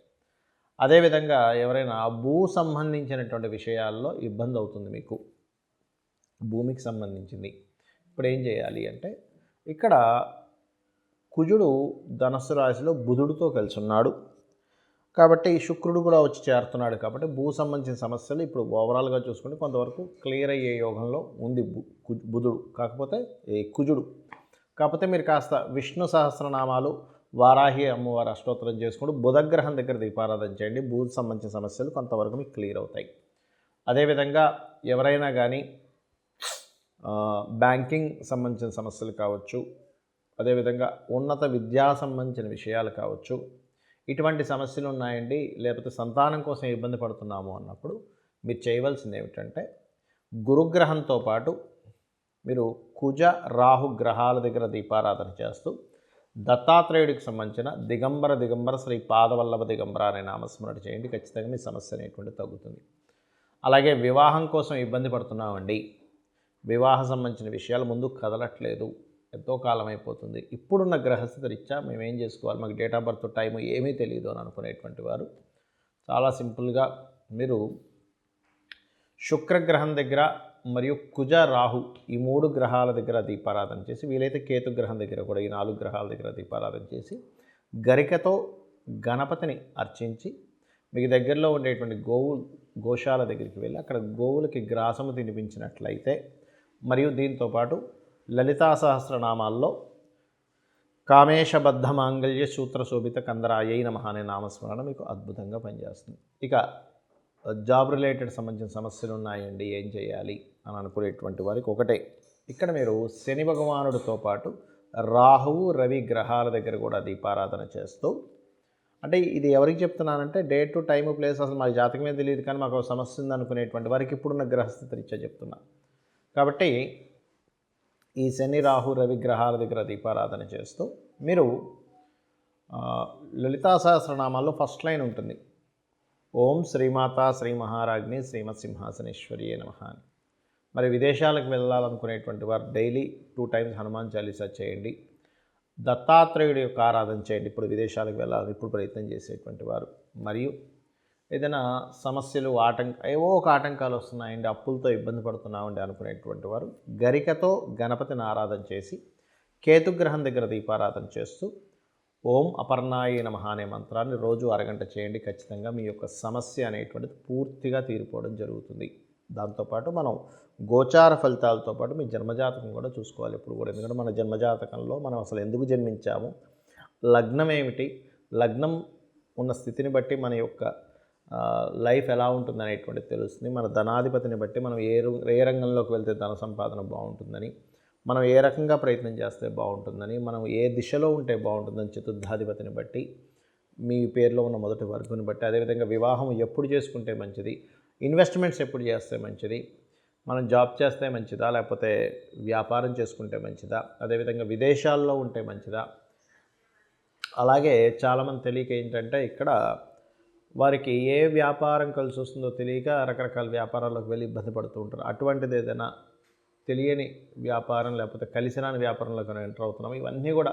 అదేవిధంగా ఎవరైనా భూ సంబంధించినటువంటి విషయాల్లో ఇబ్బంది అవుతుంది, మీకు భూమికి సంబంధించింది, ఇప్పుడు ఏం చేయాలి అంటే, ఇక్కడ కుజుడు ధనస్సు రాశిలో బుధుడితో కలిసి ఉన్నాడు కాబట్టి, శుక్రుడు కూడా వచ్చి చేరుతున్నాడు కాబట్టి భూ సంబంధించిన సమస్యలు ఇప్పుడు ఓవరాల్గా చూసుకుంటే కొంతవరకు క్లియర్ అయ్యే యోగంలో ఉంది బుధుడు, కాకపోతే కుజుడు. కాకపోతే మీరు కాస్త విష్ణు సహస్రనామాలు, వారాహి అమ్మవారి అష్టోత్తరం చేసుకుంటూ బుధగ్రహం దగ్గర దీపారాధన చేయండి. భూ సంబంధించిన సమస్యలు కొంతవరకు మీకు క్లియర్ అవుతాయి. అదేవిధంగా ఎవరైనా కానీ బ్యాంకింగ్ సంబంధించిన సమస్యలు కావచ్చు, అదేవిధంగా ఉన్నత విద్యా సంబంధించిన విషయాలు కావచ్చు, ఇటువంటి సమస్యలు ఉన్నాయండి, లేకపోతే సంతానం కోసం ఇబ్బంది పడుతున్నాము అన్నప్పుడు మీరు చేయవలసింది ఏమిటంటే, గురుగ్రహంతో పాటు మీరు కుజ రాహు గ్రహాల దగ్గర దీపారాధన చేస్తూ దత్తాత్రేయుడికి సంబంధించిన దిగంబర శ్రీ పాదవల్లభ దిగంబర అనే నామస్మరణ చేయండి. ఖచ్చితంగా మీ సమస్య అనేటువంటి తగ్గుతుంది. అలాగే వివాహం కోసం ఇబ్బంది పడుతున్నామండి, వివాహ సంబంధించిన విషయాలు ముందుకు కదలట్లేదు, ఎంతో కాలం అయిపోతుంది, ఇప్పుడున్న గ్రహస్థితి రీత్యా మేము ఏం చేసుకోవాలి, మాకు డేట్ ఆఫ్ బర్త్ టైం ఏమీ తెలియదు అని అనుకునేటువంటి వారు చాలా సింపుల్గా మీరు శుక్రగ్రహం దగ్గర మరియు కుజ రాహు ఈ 3 గ్రహాల దగ్గర దీపారాధన చేసి, వీలైతే కేతు గ్రహం దగ్గర కూడా ఈ 4 గ్రహాల దగ్గర దీపారాధన చేసి గరికతో గణపతిని అర్చించి, మీకు దగ్గరలో ఉండేటువంటి గోశాల దగ్గరికి వెళ్ళి అక్కడ గోవులకి గ్రాసము తినిపించినట్లయితే, మరియు దీంతోపాటు లలితా సహస్రనామాల్లో కామేశబద్ధ మాంగళ్య సూత్ర శోభిత కందరాయై నమః అనే నామస్మరణ మీకు అద్భుతంగా పనిచేస్తుంది. ఇక జాబ్ రిలేటెడ్ సంబంధించిన సమస్యలు ఉన్నాయండి, ఏం చేయాలి అని అనుకునేటువంటి వారికి ఒకటే, ఇక్కడ మీరు శని భగవానుడితో పాటు రాహువు రవి గ్రహాల దగ్గర కూడా దీపారాధన చేస్తూ అంటే ఇది ఎవరికి చెప్తున్నానంటే డేట్, టైము, ప్లేస్ అసలు మాకు జాతకమే తెలియదు కానీ మాకు సమస్య ఉంది అనుకునేటువంటి వారికి ఇప్పుడున్న గ్రహస్థితి రీత్యా చెప్తున్నా. కాబట్టి ఈ శని, రాహు, రవి గ్రహాల దగ్గర దీపారాధన చేస్తూ మీరు లలితా సహస్రనామాల్లో ఫస్ట్ లైన్ ఉంటుంది, ఓం శ్రీమాత శ్రీ మహారాజ్ని శ్రీమత్ సింహాసనేశ్వరియే నమః అని. మరి విదేశాలకు వెళ్ళాలనుకునేటువంటి వారు డైలీ 2 times హనుమాన్ చాలీసా చేయండి. దత్తాత్రేయుడి యొక్క ఆరాధన చేయండి ఇప్పుడు విదేశాలకు వెళ్ళాలని ఇప్పుడు ప్రయత్నం చేసేటువంటి వారు. మరియు ఏదైనా సమస్యలు ఏవో ఒక ఆటంకాలు వస్తున్నాయండి, అప్పులతో ఇబ్బంది పడుతున్నామండి అనుకునేటువంటి వారు గరికతో గణపతిని ఆరాధన చేసి కేతుగ్రహం దగ్గర దీపారాధన చేస్తూ ఓం అపర్ణాయ నమః అనే మంత్రాన్ని రోజు అరగంట చేయండి. ఖచ్చితంగా మీ యొక్క సమస్య అనేటువంటిది పూర్తిగా తీరిపోవడం జరుగుతుంది. దాంతోపాటు మనం గోచార ఫలితాలతో పాటు మీ జన్మజాతకం కూడా చూసుకోవాలి ఎప్పుడు కూడా. ఎందుకంటే మన జన్మజాతకంలో మనం అసలు ఎందుకు జన్మించాము, లగ్నం ఏమిటి, లగ్నం ఉన్న స్థితిని బట్టి మన యొక్క లైఫ్ ఎలా ఉంటుంది అనేటువంటిది తెలుస్తుంది. మన ధనాధిపతిని బట్టి మనం ఏ రంగంలోకి వెళ్తే ధన సంపాదన బాగుంటుందని, మనం ఏ రకంగా ప్రయత్నం చేస్తే బాగుంటుందని, మనం ఏ దిశలో ఉంటే బాగుంటుందని చతుర్థాధిపతిని బట్టి, మీ పేరులో ఉన్న మొదటి వర్గుని బట్టి, అదేవిధంగా వివాహం ఎప్పుడు చేసుకుంటే మంచిది, ఇన్వెస్ట్మెంట్స్ ఎప్పుడు చేస్తే మంచిది, మనం జాబ్ చేస్తే మంచిదా లేకపోతే వ్యాపారం చేసుకుంటే మంచిదా, అదేవిధంగా విదేశాల్లో ఉంటే మంచిదా. అలాగే చాలామంది తెలియక ఏంటంటే ఇక్కడ వారికి ఏ వ్యాపారం కలిసి వస్తుందో తెలియక రకరకాల వ్యాపారాల్లోకి వెళ్ళి ఇబ్బంది పడుతూ ఉంటారు. అటువంటిది ఏదైనా తెలియని వ్యాపారం లేకపోతే కలిసిరాని వ్యాపారంలోకి ఎంటర్ అవుతున్నాము. ఇవన్నీ కూడా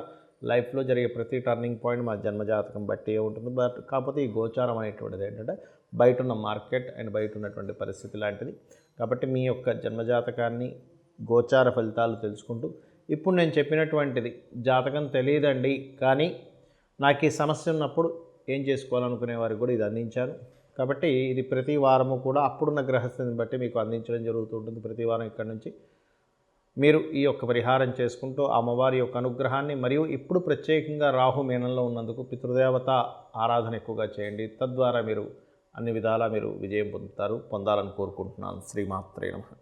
లైఫ్లో జరిగే ప్రతి టర్నింగ్ పాయింట్ మా జన్మజాతకం బట్టి ఉంటుంది. బట్ కాకపోతే ఈ గోచారం అనేటువంటిది ఏంటంటే బయట ఉన్న మార్కెట్ అండ్ బయట ఉన్నటువంటి పరిస్థితి లాంటిది. కాబట్టి మీ యొక్క జన్మజాతకాన్ని గోచార ఫలితాలు తెలుసుకుంటూ ఇప్పుడు నేను చెప్పినటువంటిది జాతకం తెలియదండి కానీ నాకు ఈ సమస్య ఉన్నప్పుడు ఏం చేసుకోవాలనుకునే వారికి కూడా ఇది అందించాను. కాబట్టి ఇది ప్రతి వారము కూడా అప్పుడున్న గ్రహస్థితిని బట్టి మీకు అందించడం జరుగుతూ ఉంటుంది. ప్రతి వారం ఇక్కడ నుంచి మీరు ఈ యొక్క పరిహారం చేసుకుంటూ అమ్మవారి యొక్క అనుగ్రహాన్ని, మరియు ఇప్పుడు ప్రత్యేకంగా రాహు మీనంలో ఉన్నందుకు పితృదేవత ఆరాధన ఎక్కువగా చేయండి. తద్వారా మీరు అన్ని విధాలా మీరు విజయం పొందాలని కోరుకుంటున్నాను. శ్రీమాత్రే నమః.